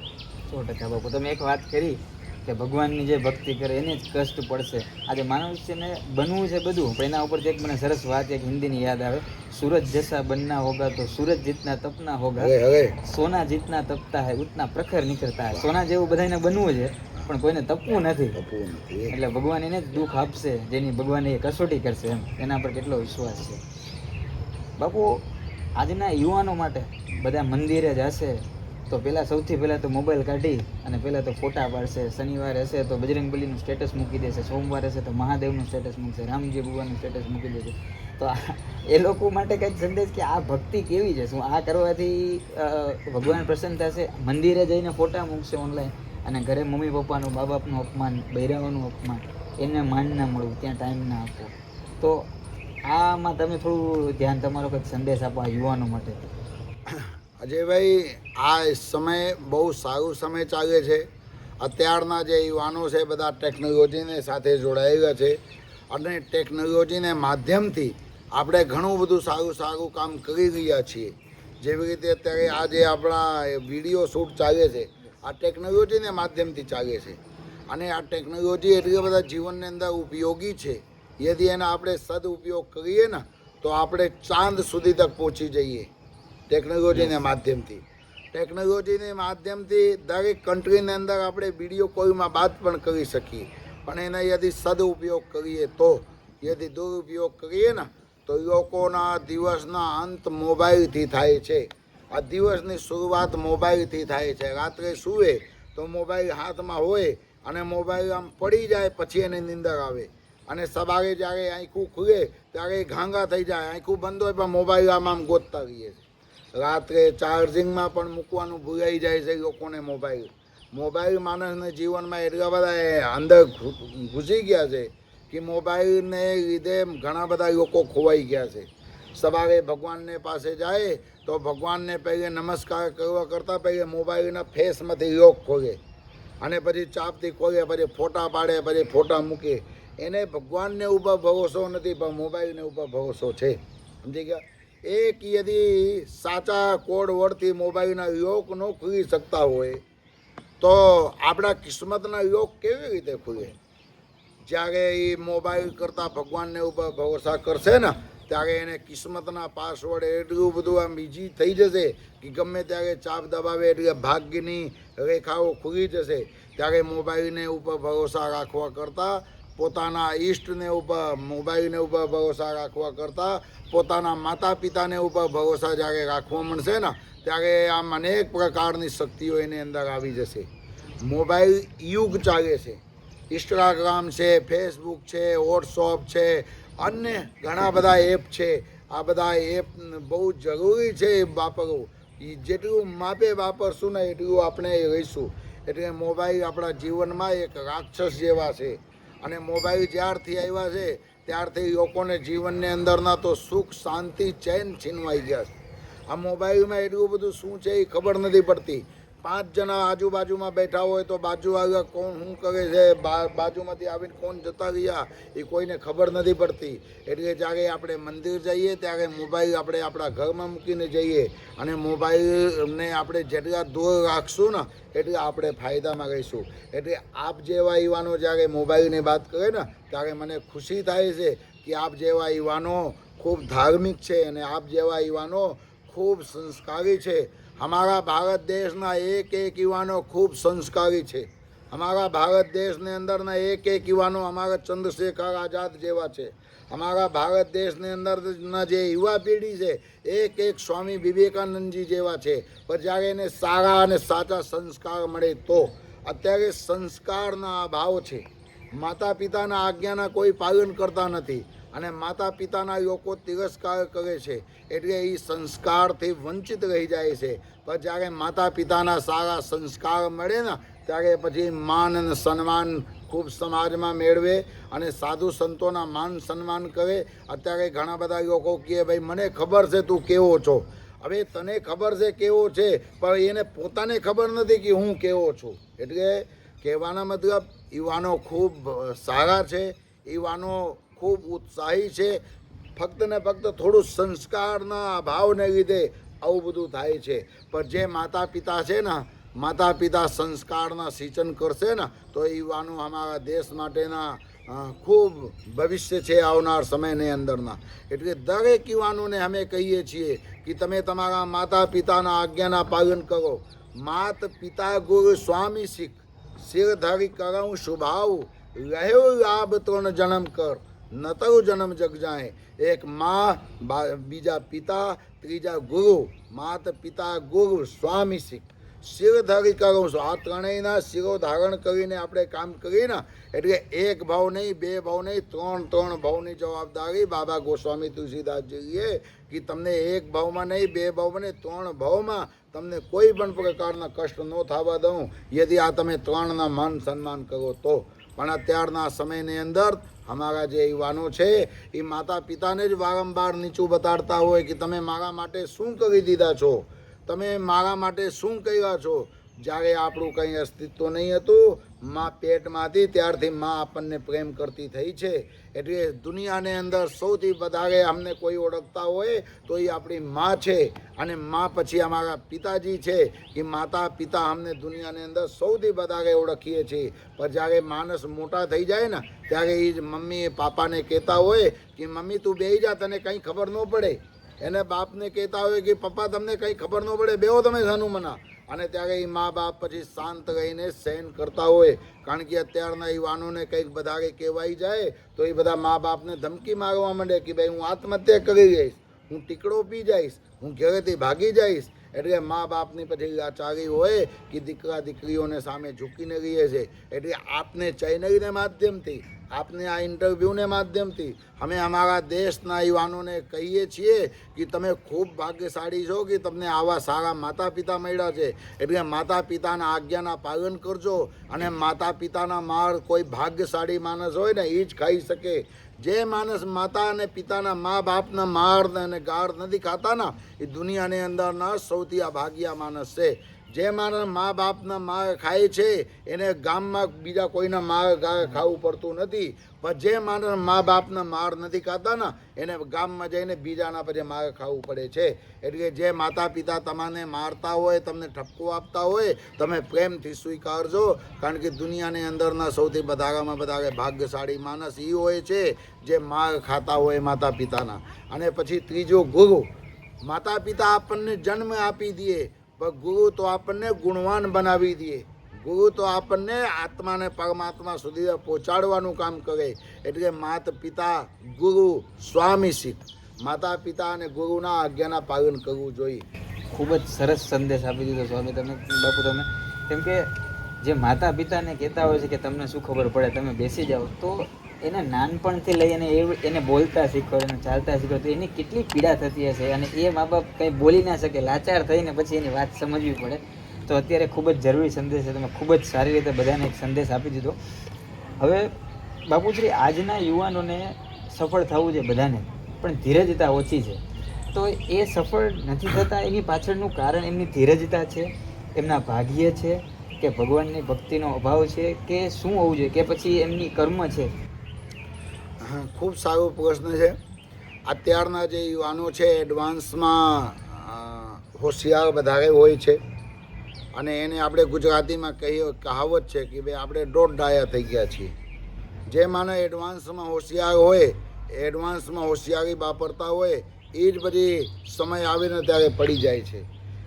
100% બાપુ, તમે એક વાત કરી કે ભગવાનની જે ભક્તિ કરે એને જ કષ્ટ પડશે. આજે મનુષ્યને બનવું છે બધું, પણ એના ઉપરથી એક મને સરસ વાત એક હિન્દીની યાદ આવે, सूरज जैसा बनना होगा तो सूरज जितना तपना होगा, હવે સોના जितना तपता है उतना प्रखर निकलता है. સોના જેવું બધાને બનવું છે પણ કોઈને તપવું નથી. તપવું નથી. એટલે ભગવાન એને જ દુઃખ આપશે જેની ભગવાન એ કસોટી કરશે, એમ એના પર કેટલો વિશ્વાસ છે. બાપુ આજના યુવાનો માટે બધા મંદિરે જશે તો પહેલાં સૌથી પહેલાં તો મોબાઈલ કાઢી અને પહેલાં તો ફોટા પાડશે. શનિવારે હશે તો બજરંગબલીનું સ્ટેટસ મૂકી દેશે, સોમવારે હશે તો મહાદેવનું સ્ટેટસ મૂકશે, રામજી ભગવાનનું સ્ટેટસ મૂકી દેશે. તો એ લોકો માટે કંઈક સંદેશ કે આ ભક્તિ કેવી છે, શું આ કરવાથી ભગવાન પ્રસન્ન થશે? મંદિરે જઈને ફોટા મૂકશે ઓનલાઈન અને ઘરે મમ્મી પપ્પાનું બા બાપનું અપમાન, બૈરાઓનું અપમાન, એને માન ના મળવું, ત્યાં ટાઈમ ના આપવો. તો આમાં તમે થોડું ધ્યાન, તમારો કંઈક સંદેશ આપો આ યુવાનો માટે. અજયભાઈ, આ સમય બહુ સારું સમય ચાલે છે. અત્યારના જે યુવાનો છે બધા ટેકનોલોજીને સાથે જોડાયેલા છે અને ટેકનોલોજીને માધ્યમથી આપણે ઘણું બધું સારું સારું કામ કરી રહ્યા છીએ. જેવી રીતે અત્યારે આ જે આપણા વિડીયો શૂટ ચાલે છે આ ટેકનોલોજીને માધ્યમથી ચાલે છે અને આ ટેકનોલોજી એટલી બધા જીવનની અંદર ઉપયોગી છે. યદિ એનો આપણે સદઉપયોગ કરીએ ને તો આપણે ચાંદ સુધી તક પહોંચી જઈએ ટેકનોલોજીને માધ્યમથી. ટેકનોલોજીને માધ્યમથી દરેક કન્ટ્રીની અંદર આપણે વિડીયો કોલમાં વાત પણ કરી શકીએ, પણ એનો યદિ સદઉપયોગ કરીએ તો, યદિ દુરુપયોગ કરીએ ને તો લોકોના દિવસના અંત મોબાઈલથી થાય છે. આ દિવસની શરૂઆત મોબાઈલથી થાય છે. રાત્રે સૂવે તો મોબાઈલ હાથમાં હોય અને મોબાઈલ આમ પડી જાય પછી એને નીંદર આવે અને સવારે જ્યારે આંખું ખુલે ત્યારે ઘાંઘા થઈ જાય, આંખું બંધ હોય પણ મોબાઈલ આમ ગોતતા રહીએ છે. રાત્રે ચાર્જિંગમાં પણ મૂકવાનું ભૂલાઈ જાય છે લોકોને. મોબાઈલ માણસને જીવનમાં એટલા બધા અંદર ઘૂસી ગયા છે કે મોબાઈલને લીધે ઘણા બધા લોકો ખોવાઈ ગયા છે. સવારે ભગવાનને પાસે જાય તો ભગવાનને પહેલે નમસ્કાર કરવા કરતાં પહેલે મોબાઈલના ફેસમાંથી લોક ખોલે અને પછી ચાપથી ખોલે, પછી ફોટા પાડે, પછી ફોટા મૂકે. એને ભગવાનને ઉપર ભરોસો નથી પણ મોબાઈલને ઉપર ભરોસો છે. સમજી ગયા? એક યદિ સાચા કોડ વર્ડથી મોબાઈલના યોગ ન ખુલી શકતા હોય તો આપણા કિસ્મતના યોગ કેવી રીતે ખુલે? જ્યારે એ મોબાઈલ કરતાં ભગવાનને ઉપર ભરોસા કરશે ને ત્યારે એને કિસ્મતના પાસવર્ડ એટલું બધું આમ ઇઝી થઈ જશે કે ગમે ત્યારે ચાપ દબાવે એટલે ભાગ્યની રેખાઓ ખુલી જશે. ત્યારે મોબાઈલને ઉપર ભરોસા રાખવા કરતાં પોતાના ઈષ્ટને ઉપર, મોબાઈલને ઉપર ભરોસા રાખવા કરતાં પોતાના માતા પિતાને ઉપર ભરોસા જ્યારે રાખવા મળશે ને ત્યારે આમ અનેક પ્રકારની શક્તિઓ એની અંદર આવી જશે. મોબાઈલ યુગ ચાલે છે. ઇન્સ્ટાગ્રામ છે, ફેસબુક છે, વોટ્સઅપ છે, અન્ય ઘણા બધા એપ છે. આ બધા એપ બહુ જરૂરી છે વાપરવું. જેટલું માપે વાપરશું ને એટલું આપણે રહીશું. એટલે મોબાઈલ આપણા જીવનમાં એક રાક્ષસ જેવા છે અને મોબાઈલ જ્યારથી આવ્યા છે ત્યારથી લોકોને જીવનની અંદરના તો સુખ, શાંતિ, ચેન છીનવાઈ ગયા છે. આ મોબાઈલમાં એટલું બધું શું છે એ ખબર નથી પડતી. 5 જણા આજુબાજુમાં બેઠા હોય તો બાજુવાળા કોણ શું કરે છે, બાજુમાંથી આવીને કોણ જતા રહ્યા એ કોઈને ખબર નથી પડતી. એટલે જ્યારે આપણે મંદિર જઈએ ત્યારે મોબાઈલ આપણે આપણા ઘરમાં મૂકીને જઈએ અને મોબાઈલને આપણે જેટલા દૂર રાખશું ને એટલે આપણે ફાયદામાં રહીશું. એટલે આપ જેવા યુવાનો જ્યારે મોબાઈલની વાત કરે ને ત્યારે મને ખુશી થાય છે કે આપ જેવા યુવાનો ખૂબ ધાર્મિક છે અને આપ જેવા યુવાનો ખૂબ સંસ્કારી છે. हमारा भारत देशના એક યુવાનો ખૂબ સંસ્કારી છે. हमारा भारत દેશની અંદરના એક યુવાનો અમારા ચંદ્રશેખર આઝાદ જેવા છે. અમારા ભારત દેશની અંદરના જે યુવા પેઢી છે એક સ્વામી વિવેકાનંદજી જેવા છે. પણ જ્યારે એને સારા અને સાચા સંસ્કાર મળે તો. અત્યારે સંસ્કારના અભાવ છે. માતા પિતાના આજ્ઞાના કોઈ પાલન કરતા નથી અને માતા પિતાના લોકો તિરસ્કાર કરે છે એટલે એ સંસ્કારથી વંચિત રહી જાય છે. પણ જ્યારે માતા પિતાના સારા સંસ્કાર મળે ને ત્યારે પછી માન અને સન્માન ખૂબ સમાજમાં મેળવે અને સાધુ સંતોના માન સન્માન કરે. અત્યારે ઘણા બધા લોકો કહે ભાઈ મને ખબર છે તું કેવો છો. હવે તને ખબર છે કેવો છે પણ એને પોતાને ખબર નથી કે હું કેવો છું. એટલે કહેવાના મતલબ યુવાનો ખૂબ સારા છે, યુવાનો ખૂબ ઉત્સાહી છે. ફક્ત ને ફક્ત થોડું સંસ્કારના અભાવને લીધે આવું બધું થાય છે. પણ જે માતા પિતા છે ને માતા પિતા સંસ્કારના સિંચન કરશે ને તો એ યુવાનો અમારા દેશ માટેના ખૂબ ભવિષ્ય છે આવનાર સમયની અંદરના. એટલે દરેક યુવાનોને અમે કહીએ છીએ કે તમે તમારા માતા પિતાના આજ્ઞાના પાલન કરો. માત પિતા ગુરુ સ્વામી શીખ, શિરધારી કરાવું શુભાવ, રહ્યો લાભ ત્રણ જન્મ કર, નતર જન્મ જગ જાય. એક મા, બીજા પિતા, ત્રીજા ગુરુ. માત પિતા ગુરુ સ્વામી શીખ, શિરધારી કરું છું. આ ત્રણેયના શિરો ધારણ કરીને આપણે કામ કરીએ ને એટલે એક ભાવ નહીં, બે ભાવ નહીં, ત્રણ ભાવની જવાબદારી બાબા ગોસ્વામી તુલસીદાસજીએ કે તમને એક ભાવમાં નહીં, બે ભાવમાં નહીં, ત્રણ ભાવમાં તમને કોઈ પણ પ્રકારના કષ્ટ ન થવા દઉં યદિ આ તમે ત્રણના માન સન્માન કરો તો. પણ અત્યારના સમયની અંદર અમારા જે યુવાનો છે એ માતા પિતાને જ વારંવાર નીચું બતાડતા હોય કે તમે મારા માટે શું કરી દીધા છો, તમે મારા માટે શું કર્યા છો. જ્યારે આપણું કંઈ અસ્તિત્વ નહીં હતું, મા પેટમાંથી ત્યારથી મા આપણને પ્રેમ કરતી થઈ છે. એટલે દુનિયાની અંદર સૌથી વધારે અમને કોઈ ઓળખતા હોય તો એ આપણી મા છે. અને મા પછી અમારા પિતાજી છે કે માતા પિતા અમને દુનિયાની અંદર સૌથી વધારે ઓળખીએ છીએ. પણ જ્યારે માણસ મોટા થઈ જાય ને ત્યારે એ જ મમ્મી પાપાને કહેતા હોય કે મમ્મી તું બેસી જા, તને કંઈ ખબર ન પડે. એને બાપને કહેતા હોય કે પપ્પા તમને કંઈ ખબર ન પડે, બેહો તમે હનુમના. અને ત્યારે એ મા બાપ પછી શાંત રહીને સહન કરતા હોય. કારણ કે અત્યારના યુવાનોને કંઈક વધારે કહેવાઈ જાય તો એ બધા મા બાપને ધમકી મારવા માંડે કે ભાઈ હું આત્મહત્યા કરી જઈશ, હું ટીકડો પી જઈશ, હું ઘરેથી ભાગી જઈશ. એટલે મા બાપની પછી લાચારી હોય કે દીકરા દીકરીઓને સામે ઝૂકીને રહીએ છે. એટલે આપને ચેનલને માધ્યમથી, આપને આ ઇન્ટરવ્યૂને માધ્યમથી અમે અમારા દેશના યુવાનોને કહીએ છીએ કે તમે ખૂબ ભાગ્યશાળી છો કે તમને આવા સારા માતા પિતા મળ્યા છે. એટલે માતા પિતાના આજ્ઞાના પાલન કરજો. અને માતા પિતાના માર કોઈ ભાગ્યશાળી માણસ હોય ને એ જ ખાઈ શકે. જે માણસ માતા અને પિતાના મા બાપના માર અને ગાળ નથી ખાતા ને એ દુનિયાની અંદરના સૌથી અભાગ્યા માણસ છે. જે માણસ મા બાપના માર ખાય છે એને ગામમાં બીજા કોઈના માર ખાવું પડતું નથી. પણ જે માણસ મા બાપના માર નથી ખાતા ને એને ગામમાં જઈને બીજાના પછી માર ખાવું પડે છે. એટલે જે માતા પિતા તમને મારતા હોય, તમને ઠપકો આપતા હોય, તમે પ્રેમથી સ્વીકારજો. કારણ કે દુનિયાની અંદરના સૌથી વધારામાં વધારે ભાગ્યશાળી માણસ એ હોય છે જે માર ખાતા હોય માતા પિતાના. અને પછી ત્રીજો ગુરુ. માતા પિતા આપણને જન્મ આપી દે પણ ગુરુ તો આપણને ગુણવાન બનાવી દે. ગુરુ તો આપણને આત્માને પરમાત્મા સુધી પહોંચાડવાનું કામ કરે. એટલે માતા પિતા ગુરુ સ્વામી શીખ, માતા પિતા અને ગુરુના આજ્ઞાના પાલન કરવું જોઈએ. ખૂબ જ સરસ સંદેશ આપી દીધો સ્વામી તમે, બાપુ તમે. કેમ કે જે માતા પિતાને કહેતા હોય છે કે તમને શું ખબર પડે, તમે બેસી જાઓ, તો એને નાનપણથી લઈને એને બોલતા શીખો, એને ચાલતા શીખો, તો એની કેટલી પીડા થતી હશે. અને એ મા બાપ કંઈ બોલી ના શકે, લાચાર થઈને પછી એની વાત સમજવી પડે. તો અત્યારે ખૂબ જ જરૂરી સંદેશ છે, તમે ખૂબ જ સારી રીતે બધાને એક સંદેશ આપી દીધો. હવે બાપુશ્રી, આજના યુવાનોને સફળ થવું છે બધાને, પણ ધીરજતા ઓછી છે. તો એ સફળ નથી થતા એની પાછળનું કારણ એમની ધીરજતા છે, એમના ભાગ્ય છે, કે ભગવાનની ભક્તિનો અભાવ છે, કે શું હોવું જોઈએ, કે પછી એમની કર્મ છે? ખૂબ સારો પ્રશ્ન છે. અત્યારના જે યુવાનો છે એડવાન્સમાં હોશિયાર વધારે હોય છે. અને એને આપણે ગુજરાતીમાં કહીએ કહાવત છે કે ભાઈ આપણે દોઢ ડાયા થઈ ગયા છીએ. જે માનો એડવાન્સમાં હોશિયાર હોય, એડવાન્સમાં હોશિયારી વાપરતા હોય એ જ બધી સમય આવે ને ત્યારે પડી જાય છે.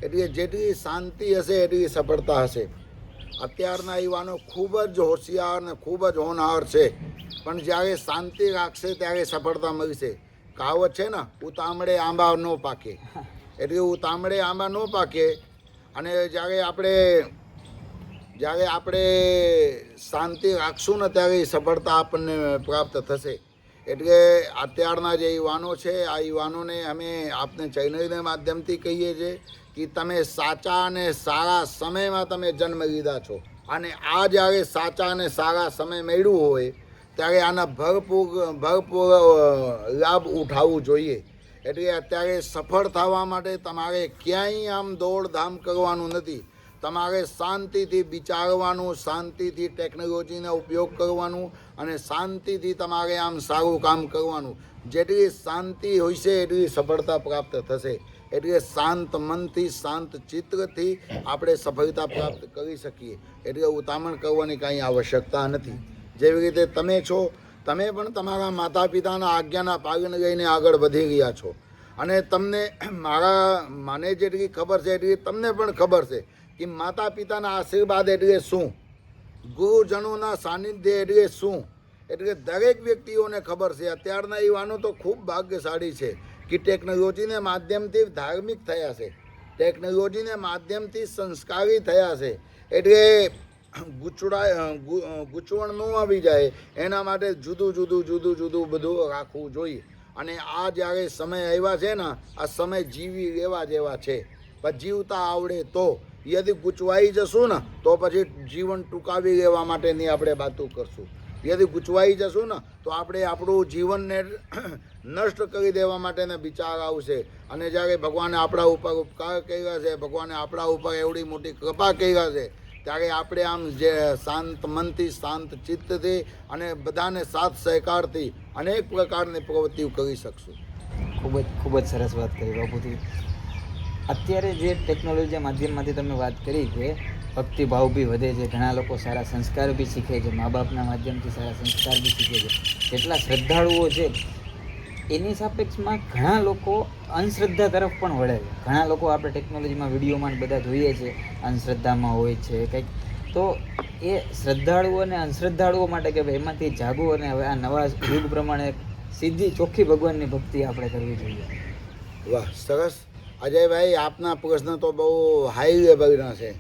એટલે જેટલી શાંતિ હશે એટલી સફળતા હશે. અત્યારના યુવાનો ખૂબ જ હોશિયાર અને ખૂબ જ હોનહાર છે, પણ જ્યારે શાંતિ રાખશે ત્યારે સફળતા મળશે. કહાવત છે ને, ઉતામળે આંબા ન પાકે. એટલે ઉતામળે આંબા ન પાકે. અને જ્યારે આપણે શાંતિ રાખશું ને ત્યારે સફળતા આપણને પ્રાપ્ત થશે. એટલે અત્યારના જે યુવાનો છે આ યુવાનોને અમે આપને ચેનલના માધ્યમથી કહીએ છીએ કે તમે સાચા અને સારા સમયમાં તમે જન્મ લીધા છો. અને આ જ્યારે સાચા અને સારા સમય મળ્યું હોય ત્યારે આના ભરપૂર લાભ ઉઠાવવું જોઈએ. એટલે અત્યારે સફળ થવા માટે તમારે ક્યાંય આમ દોડધામ કરવાનું નથી. તમારે શાંતિથી વિચારવાનું, શાંતિથી ટેકનોલોજીનો ઉપયોગ કરવાનું અને શાંતિથી તમારે આમ સારું કામ કરવાનું. જેટલી શાંતિ હોય છે એટલી સફળતા પ્રાપ્ત થશે. એટલે શાંત મનથી શાંત ચિત્તથી આપણે સફળતા પ્રાપ્ત કરી શકીએ. એટલે ઉતાવળ કરવાની કાંઈ આવશ્યકતા નથી. જેવી રીતે તમે છો, તમે પણ તમારા માતા પિતાના આજ્ઞાના પાલન લઈને આગળ વધી રહ્યા છો. અને તમને મને જેટલી ખબર છે એટલી તમને પણ ખબર છે કે માતા પિતાના આશીર્વાદ એટલે શું, ગુરુજનોના સાનિધ્ય એટલે શું. એટલે દરેક વ્યક્તિઓને ખબર છે. અત્યારના યુવાનો તો ખૂબ ભાગ્યશાળી છે કે ટેકનોલોજીને માધ્યમથી ધાર્મિક થયા છે, ટેકનોલોજીને માધ્યમથી સંસ્કારી થયા છે. એટલે ગૂંચવણ ન આવી જાય એના માટે જુદું બધું રાખવું જોઈએ. અને આ જ્યારે સમય આવ્યા છે ને, આ સમય જીવી લેવા જેવા છે. પણ જીવતા આવડે તો, યદિ ગૂંચવાઈ જશું ને તો પછી જીવન ટૂંકાવી લેવા માટેની આપણે વાતો કરશું. યદિ ગૂંચવાઈ જશું ને તો આપણે આપણું જીવનને નષ્ટ કરી દેવા માટેના વિચાર આવશે. અને જ્યારે ભગવાને આપણા ઉપર ઉપકાર કર્યા છે, ભગવાને આપણા ઉપર એવડી મોટી કૃપા કર્યા છે, ત્યારે આપણે આમ જે શાંત મનથી શાંત ચિત્તથી અને બધાને સાથ સહકારથી અનેક પ્રકારની પ્રવૃત્તિઓ કરી શકશું. ખૂબ જ સરસ વાત કરી બાપુજી. અત્યારે જે ટેકનોલોજી માધ્યમમાંથી તમે વાત કરી કે ભક્તિભાવ બી વધે છે, ઘણા લોકો સારા સંસ્કાર બી શીખે છે, મા બાપના માધ્યમથી સારા સંસ્કાર બી શીખે છે, જેટલા શ્રદ્ધાળુઓ છે એની સાપેક્ષમાં ઘણા લોકો અંધશ્રદ્ધા તરફ પણ વળે છે. ઘણા લોકો આપણે ટેકનોલોજીમાં વિડીયોમાં બધા જોઈએ છે, અંધશ્રદ્ધામાં હોય છે કંઈક. તો એ શ્રદ્ધાળુઓ અને અંધશ્રદ્ધાળુઓ માટે કે ભાઈ એમાંથી જાગવું અને હવે આ નવા યુગ પ્રમાણે સીધી ચોખ્ખી ભગવાનની ભક્તિ આપણે કરવી જોઈએ. વાહ, સરસ અજયભાઈ, આપના પ્રશ્ન તો બહુ હાઈ લેવલના છે.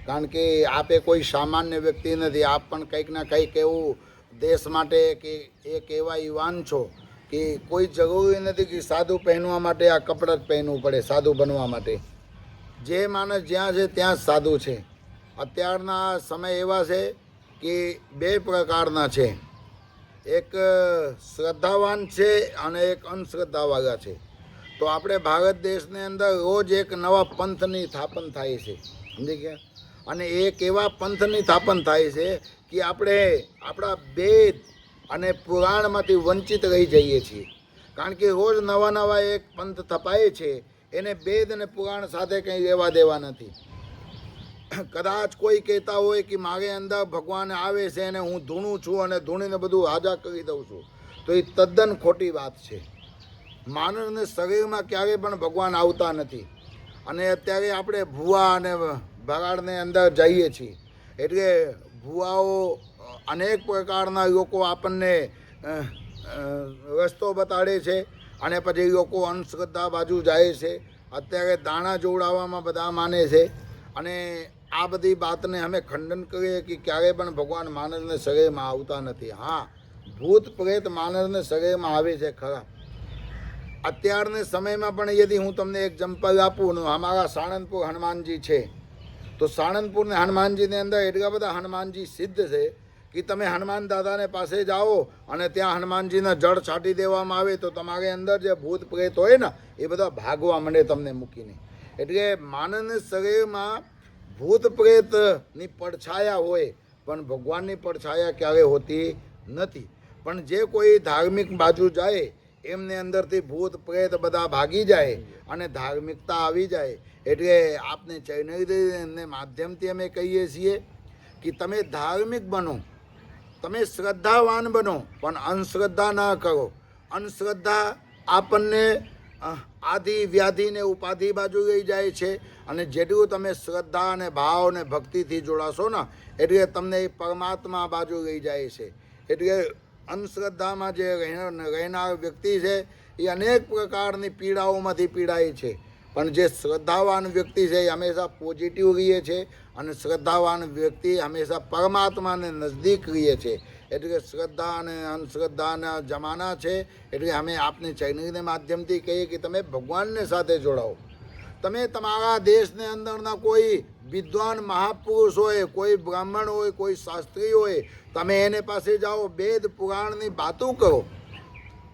કારણ કે આપે કોઈ સામાન્ય વ્યક્તિ નથી. આપ પણ કંઈક ના કંઈક એવું દેશ માટે કે એક એવા યુવાન છો કે કોઈ જરૂરી નથી કે સાદું પહેરવા માટે આ કપડાં જ પહેરવું પડે સાદું બનવા માટે. જે માણસ જ્યાં છે ત્યાં જ સાદું છે. અત્યારના સમય એવા છે કે બે પ્રકારના છે, એક શ્રદ્ધાવાન છે અને એક અંધશ્રદ્ધાવાળા છે. તો આપણે ભારત દેશની અંદર રોજ એક નવા પંથની સ્થાપન થાય છે, સમજી ગયા. અને એક એવા પંથની સ્થાપન થાય છે કે આપણે આપણા વેદ અને પુરાણમાંથી વંચિત રહી જઈએ છીએ. કારણ કે રોજ નવા એક પંથ થપાય છે, એને વેદ અને પુરાણ સાથે કંઈ લેવા દેવા નથી. કદાચ કોઈ કહેતા હોય કે મારે અંદર ભગવાન આવે છે અને હું ધૂણું છું અને ધૂણીને બધું હાજા કરી દઉં છું, તો એ તદ્દન ખોટી વાત છે. માનવને શરીરમાં ક્યારેય પણ ભગવાન આવતા નથી. અને અત્યારે આપણે ભૂવા અને ભરાડને અંદર જઈએ છીએ. એટલે ભૂવાઓ અનેક પ્રકારના લોકો આપણને રસ્તો બતાડે છે અને પછી લોકો અંધશ્રદ્ધા બાજુ જાય છે. અત્યારે દાણા જોડાવામાં બધા માને છે. અને આ બધી વાતને અમે ખંડન કરીએ કે ક્યારેય પણ ભગવાન માનવને શરીરમાં આવતા નથી. હા, ભૂત પ્રેત માનવને શરીરમાં આવે છે ખરા. અત્યારના સમયમાં પણ યદિ હું તમને એક એક્ઝામ્પલ આપું, અમારા સાણંદપુર હનુમાનજી છે, તો સાણંદપુરને હનુમાનજીની અંદર એટલા બધા હનુમાનજી સિદ્ધ છે કે તમે હનુમાન દાદાને પાસે જાઓ અને ત્યાં હનુમાનજીના જળ છાંટી દેવામાં આવે તો તમારી અંદર જે ભૂત પ્રેત હોય ને એ બધા ભાગવા માંડે તમને મૂકીને. એટલે માનવના શરીરમાં ભૂત પ્રેતની પડછાયા હોય પણ ભગવાનની પડછાયા ક્યારે હોતી નથી. પણ જે કોઈ ધાર્મિક બાજુ જાય એમને અંદરથી ભૂત પ્રેત બધા ભાગી જાય અને ધાર્મિકતા આવી જાય. એટલે આપને ચૈનયને માધ્યમથી અમે કહીએ છીએ કે તમે ધાર્મિક બનો, તમે શ્રદ્ધાવાન બનો, પણ અંધશ્રદ્ધા ના કરો. અંધશ્રદ્ધા આપણને આદિ વ્યાધિને ઉપાધિ બાજુ લઈ જાય છે. અને જેટલું તમે શ્રદ્ધા અને ભાવ અને ભક્તિથી જોડાશો ને એટલે તમને એ પરમાત્મા બાજુ લઈ જાય છે. એટલે અંધશ્રદ્ધામાં જે રહેનાર વ્યક્તિ છે એ અનેક પ્રકારની પીડાઓમાંથી પીડાય છે. પણ જે શ્રદ્ધાવાન વ્યક્તિ છે એ હંમેશા પોઝિટિવ રહે છે અને શ્રદ્ધાવાન વ્યક્તિ હંમેશા પરમાત્માને નજદીક રહે છે. એટલે શ્રદ્ધા અને અંધશ્રદ્ધાના જમાના છે. એટલે અમે આપને ચેનલના માધ્યમથી કહીએ કે તમે ભગવાનને સાથે જોડાઓ. તમે તમારા દેશની અંદરના કોઈ વિદ્વાન મહાપુરુષ હોય, કોઈ બ્રાહ્મણ હોય, કોઈ શાસ્ત્રી હોય, તમે એને પાસે જાઓ, વેદ પુરાણની વાતો કરો.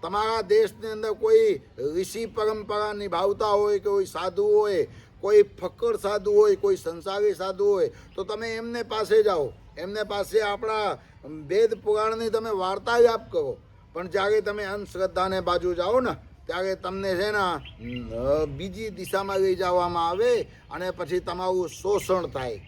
તમારા દેશની અંદર કોઈ ઋષિ પરંપરા નિભાવતા હોય, કોઈ સાધુ હોય, કોઈ ફક્કર સાધુ હોય, કોઈ સંસારી સાધુ હોય, તો તમે એમને પાસે જાઓ. એમને પાસે આપણા વેદ પુરાણની તમે વાર્તાલાપ કરો. પણ જ્યારે તમે અંધશ્રદ્ધાને બાજુ જાઓ ને ત્યારે તમને છે ને બીજી દિશામાં લઈ જવામાં આવે અને પછી તમારું શોષણ થાય.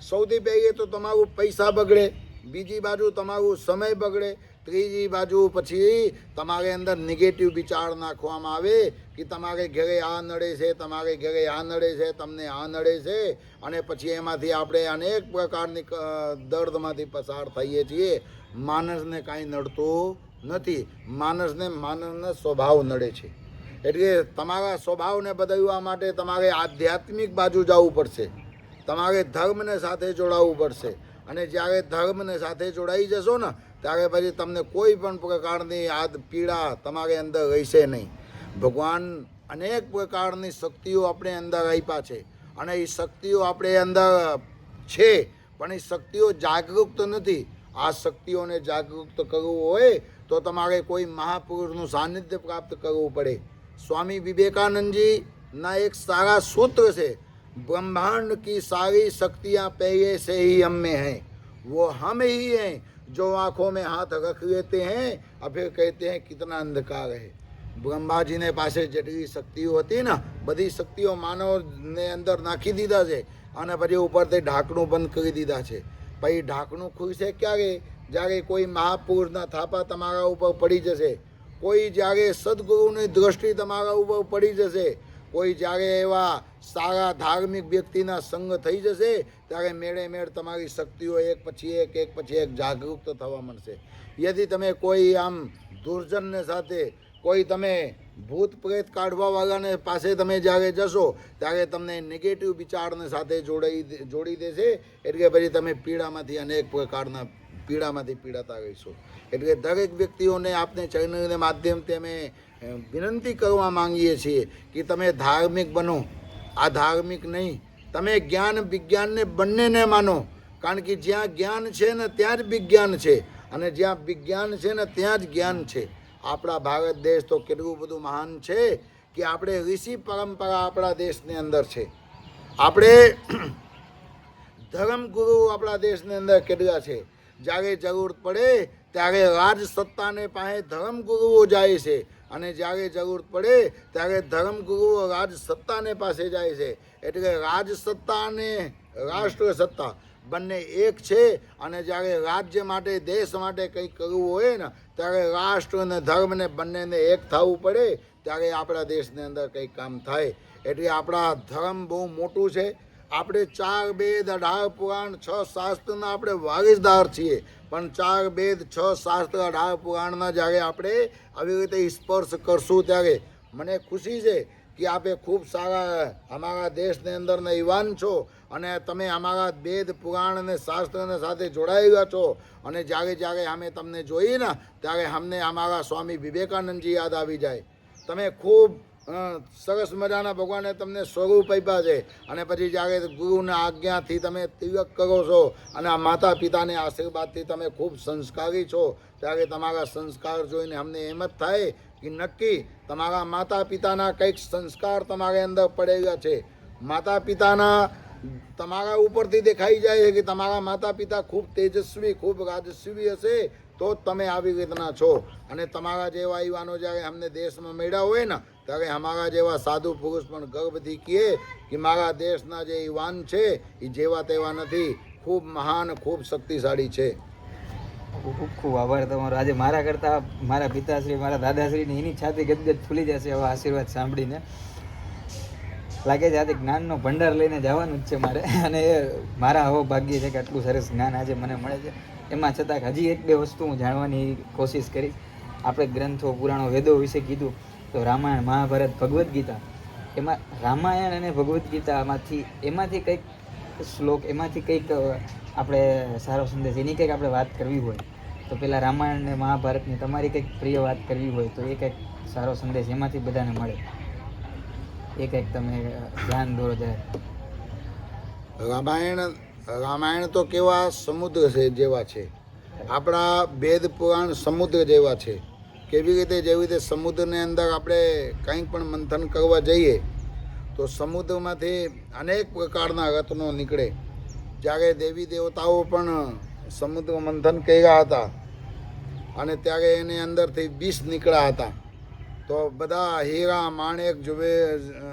સૌથી પહેલી તો તમારું પૈસા બગડે, બીજી બાજુ તમારું સમય બગડે, ત્રીજી બાજુ પછી તમારે અંદર નેગેટિવ વિચાર નાખવામાં આવે કે તમારે ઘરે આ નડે છે, તમારે ઘરે આ નડે છે, તમને આ નડે છે, અને પછી એમાંથી આપણે અનેક પ્રકારની દર્દમાંથી પસાર થઈએ છીએ. માણસને કાંઈ નડતું નથી, માણસના સ્વભાવ નડે છે. એટલે તમારા સ્વભાવને બદલવા માટે તમારે આધ્યાત્મિક બાજુ જવું પડશે, તમારે ધર્મને સાથે જોડાવવું પડશે. અને જ્યારે ધર્મને સાથે જોડાઈ જશો ને ત્યારે પછી તમને કોઈ પણ પ્રકારની આ પીડા તમારી અંદર રહેશે નહીં. ભગવાન અનેક પ્રકારની શક્તિઓ આપણે અંદર આપ્યા છે અને એ શક્તિઓ આપણે અંદર છે, પણ એ શક્તિઓ જાગૃત નથી. આ શક્તિઓને જાગૃત કરવું હોય તો તમારે કોઈ મહાપુરુષનું સાનિધ્ય પ્રાપ્ત કરવું પડે. સ્વામી વિવેકાનંદજીના એક સારા સૂત્ર છે, ब्रह्मांड की सारी शक्तियाँ पहले से ही हम में हैं, वो हम ही हैं जो आँखों में हाथ रख लेते हैं और फिर कहते हैं कितना अंधकार है. બ્રહ્માજીને પાસે જેટલી શક્તિઓ હતી ને બધી શક્તિઓ માનવને અંદર નાખી દીધા છે અને પછી ઉપરથી ઢાંકણું બંધ કરી દીધા છે. પછી ઢાંકણું ખુલશે ક્યારે? જ્યારે કોઈ મહાપુરુષના થાપા તમારા ઉપર પડી જશે, કોઈ જ્યારે સદગુરુની દ્રષ્ટિ તમારા ઉપર પડી જશે, કોઈ જ્યારે એવા સારા ધાર્મિક વ્યક્તિના સંગ થઈ જશે ત્યારે મેળે મેળ તમારી શક્તિઓ એક પછી એક જાગૃત થવા મળશે. યદિ તમે કોઈ આમ દુર્જનને સાથે, કોઈ તમે ભૂત પ્રેત કાઢવાવાળાને પાસે તમે જ્યારે જશો ત્યારે તમને નેગેટિવ વિચારને સાથે જોડી દેશે. એટલે પછી તમે પીડામાંથી અનેક પ્રકારના પીડામાંથી પીડાતા રહીશો. એટલે દરેક વ્યક્તિઓને આપણે ચેનલના માધ્યમથી અમે વિનંતી કરવા માંગીએ છીએ કે તમે ધાર્મિક બનો. આ ધાર્મિક નહીં, તમે જ્ઞાન વિજ્ઞાનને બંનેને માનો. કારણ કે જ્યાં જ્ઞાન છે ને ત્યાં જ વિજ્ઞાન છે, અને જ્યાં વિજ્ઞાન છે ને ત્યાં જ જ્ઞાન છે. આપણા ભારત દેશ તો કેટલું બધું મહાન છે કે આપણે ઋષિ પરંપરા આપણા દેશની અંદર છે. આપણે ધર્મગુરુ આપણા દેશની અંદર કેટલા છે. જ્યારે જરૂર પડે ત્યારે રાજસત્તાને પાસે ધર્મગુરુઓ જાય છે, અને જ્યારે જરૂર પડે ત્યારે ધર્મગુરુઓ રાજસત્તાને પાસે જાય છે. એટલે રાજસત્તા અને રાષ્ટ્રસત્તા બંને એક છે. અને જ્યારે રાજ્ય માટે, દેશ માટે કંઈક કરવું હોય ને ત્યારે રાષ્ટ્ર અને ધર્મને બંનેને એક થવું પડે, ત્યારે આપણા દેશની અંદર કંઈક કામ થાય. એટલે આપણા ધર્મ બહુ મોટું છે. આપણે 4 વેદ 18 પુરાણ 6 શાસ્ત્રના આપણે વારિસદાર છીએ, પણ 4 વેદ 6 શાસ્ત્ર 18 પુરાણના જ્યારે આપણે આવી રીતે સ્પર્શ કરશું ત્યારે મને ખુશી છે કે આપે ખૂબ સારા અમારા દેશની અંદરના યુવાન છો અને તમે અમારા વેદ પુરાણ અને શાસ્ત્રને સાથે જોડાયેલા છો. અને જ્યારે અમે તમને જોઈએ ને ત્યારે અમને અમારા સ્વામી વિવેકાનંદજી યાદ આવી જાય. તમે ખૂબ સરસ મજાના ભગવાને તમને સ્વરૂપ આપ્યા છે, અને પછી જ્યારે ગુરુના આજ્ઞાથી તમે તિલક કરો છો અને આ માતા પિતાને આશીર્વાદથી તમે ખૂબ સંસ્કારી છો, ત્યારે તમારા સંસ્કાર જોઈને અમને એમ જ થાય કે નક્કી તમારા માતા પિતાના કંઈક સંસ્કાર તમારી અંદર પડેલા છે. માતા પિતાના તમારા ઉપરથી દેખાઈ જાય છે કે તમારા માતા પિતા ખૂબ તેજસ્વી, ખૂબ રાજસ્વી હશે તો જ તમે આવી રીતના છો. અને તમારા જેવા યુવાનો જ્યારે અમને દેશમાં મળ્યા હોય ને ત્યારે અમારા જેવા સાધુ પુરુષ પણ ગર્વથી કહે કે મારા દેશના જે યુવાન છે એ જેવા તેવા નથી, ખૂબ મહાન, ખૂબ શક્તિશાળી છે. ખૂબ ખૂબ આભાર તમારો. આજે મારા કરતાં મારા પિતાશ્રી, મારા દાદાશ્રીની એની છાતી ગદગદ ફૂલી જશે એવા આશીર્વાદ સાંભળીને. લાગે છે આજે જ્ઞાનનો ભંડાર લઈને જવાનું જ છે મારે, અને એ મારા આવો ભાગ્ય છે કે આટલું સરસ જ્ઞાન આજે મને મળે છે. એમાં છતાં હજી 1-2 વસ્તુ હું જાણવાની કોશિશ કરીશ. આપણે ગ્રંથો, પુરાણો, વેદો વિશે કીધું તો રામાયણ, મહાભારત, ભગવદ્ ગીતા, એમાં રામાયણ અને ભગવદ્ ગીતામાંથી એમાંથી કંઈક શ્લોક, એમાંથી કંઈક આપણે સારો સંદેશ, એની કંઈક આપણે વાત કરવી હોય તો પહેલાં રામાયણ અને મહાભારતની તમારી કંઈક પ્રિય વાત કરવી હોય તો એ કંઈક સારો સંદેશ એમાંથી બધાને મળે, એ કંઈક તમે ધ્યાન દોરો જાય. રામાયણ તો કેવા સમુદ્ર છે જેવા છે, આપણા વેદ પુરાણ સમુદ્ર જેવા છે. જેવી રીતે સમુદ્રની અંદર આપણે કંઈક પણ મંથન કરવા જઈએ તો સમુદ્રમાંથી અનેક પ્રકારના રત્નો નીકળે. જ્યારે દેવી દેવતાઓ પણ સમુદ્ર મંથન કર્યા હતા અને ત્યારે એની અંદરથી વિષ નીકળ્યા હતા. તો બધા હીરા માણેક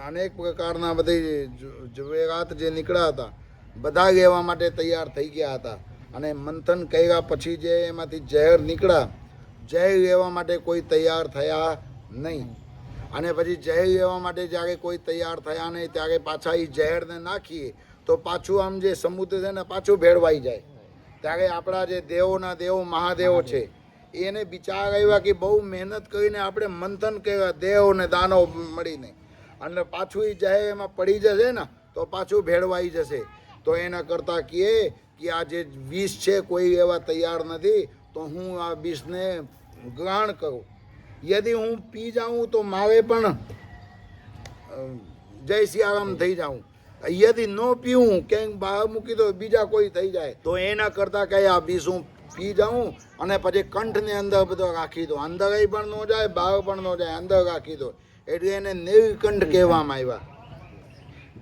અનેક પ્રકારના બધી જવેરાત જે નીકળ્યા હતા બધા લેવા માટે તૈયાર થઈ ગયા હતા. અને મંથન કર્યા પછી જે એમાંથી ઝેર નીકળ્યા, ઝેર લેવા માટે કોઈ તૈયાર થયા નહીં. અને પછી ઝેર લેવા માટે જ્યારે કોઈ તૈયાર થયા નહીં ત્યારે પાછા એ ઝેરને નાખીએ તો પાછું આમ જે સમુદ્ર છે ને પાછું ભેળવાઈ જાય. ત્યારે આપણા જે દેવોના દેવ મહાદેવો છે એને વિચાર આવ્યા કે બહુ મહેનત કરીને આપણે મંથન કર્યા દેવ ને દાનવ મળીને, અને પાછું એ ઝેર એમાં પડી જશે ને તો પાછું ભેળવાઈ જશે. તો એના કરતાં કહે કે આ જે વિષ છે કોઈ એવા તૈયાર નથી તો હું આ વિષને ગ્રહણ કરું. યદિ હું પી જાઉં તો મારે પણ જય સિયારામ થઈ જાઉં. યદિ ન પીવું ક્યાંક બહાર મૂકી દો બીજા કોઈ થઈ જાય તો એના કરતાં કંઈ આ વિષ હું પી જાઉં અને પછી કંઠની અંદર બધો રાખી દો. અંદર પણ ન જાય બહાર પણ ન જાય, અંદર રાખી દો. એટલે એને નીલકંઠ કહેવામાં આવ્યા.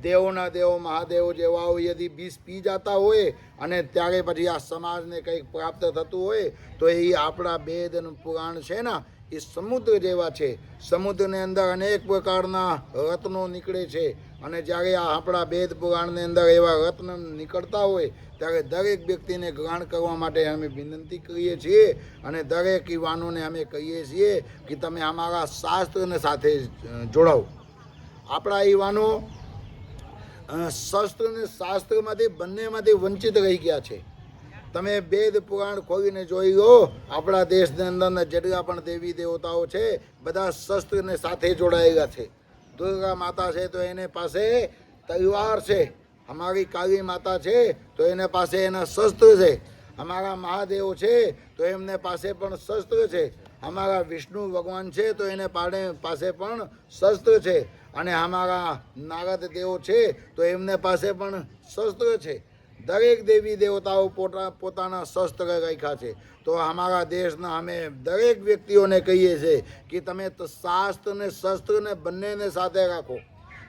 દેવોના દેવ મહાદેવ જેવા યદિ વિષ પી જતા હોય અને ત્યારે પછી આ સમાજને કંઈક પ્રાપ્ત થતું હોય તો એ આપણા વેદ અને પુરાણ છે ને એ સમુદ્ર જેવા છે. સમુદ્રની અંદર અનેક પ્રકારના રત્નો નીકળે છે અને જ્યારે આ આપણા વેદ પુરાણની અંદર એવા રત્ન નીકળતા હોય ત્યારે દરેક વ્યક્તિને ગ્રહણ કરવા માટે અમે વિનંતી કરીએ છીએ અને દરેક યુવાનોને અમે કહીએ છીએ કે તમે અમારા શાસ્ત્રને સાથે જોડાઓ. આપણા યુવાનો શસ્ત્ર અને શાસ્ત્રમાંથી બંનેમાંથી વંચિત રહી ગયા છે. તમે વેદ પુરાણ ખોલીને જોઈ લો, આપણા દેશની અંદરના જેટલા પણ દેવી દેવતાઓ છે બધા શસ્ત્રને સાથે જોડાયેલા છે. દુર્ગા માતા છે તો એને પાસે તલવાર છે, અમારી કાળી માતા છે તો એને પાસે એના શસ્ત્ર છે, અમારા મહાદેવ છે તો એમને પાસે પણ શસ્ત્ર છે, અમારા વિષ્ણુ ભગવાન છે તો એને પાસે પણ શસ્ત્ર છે, અને અમારા નારદ દેવ છે તો એમને પાસે પણ શસ્ત્ર છે. દરેક દેવી દેવતાઓ પોતાના શસ્ત્ર રાખ્યા છે. તો અમારા દેશના અમે દરેક વ્યક્તિઓને કહીએ છીએ કે તમે શાસ્ત્ર ને શસ્ત્રને બંનેને સાથે રાખો.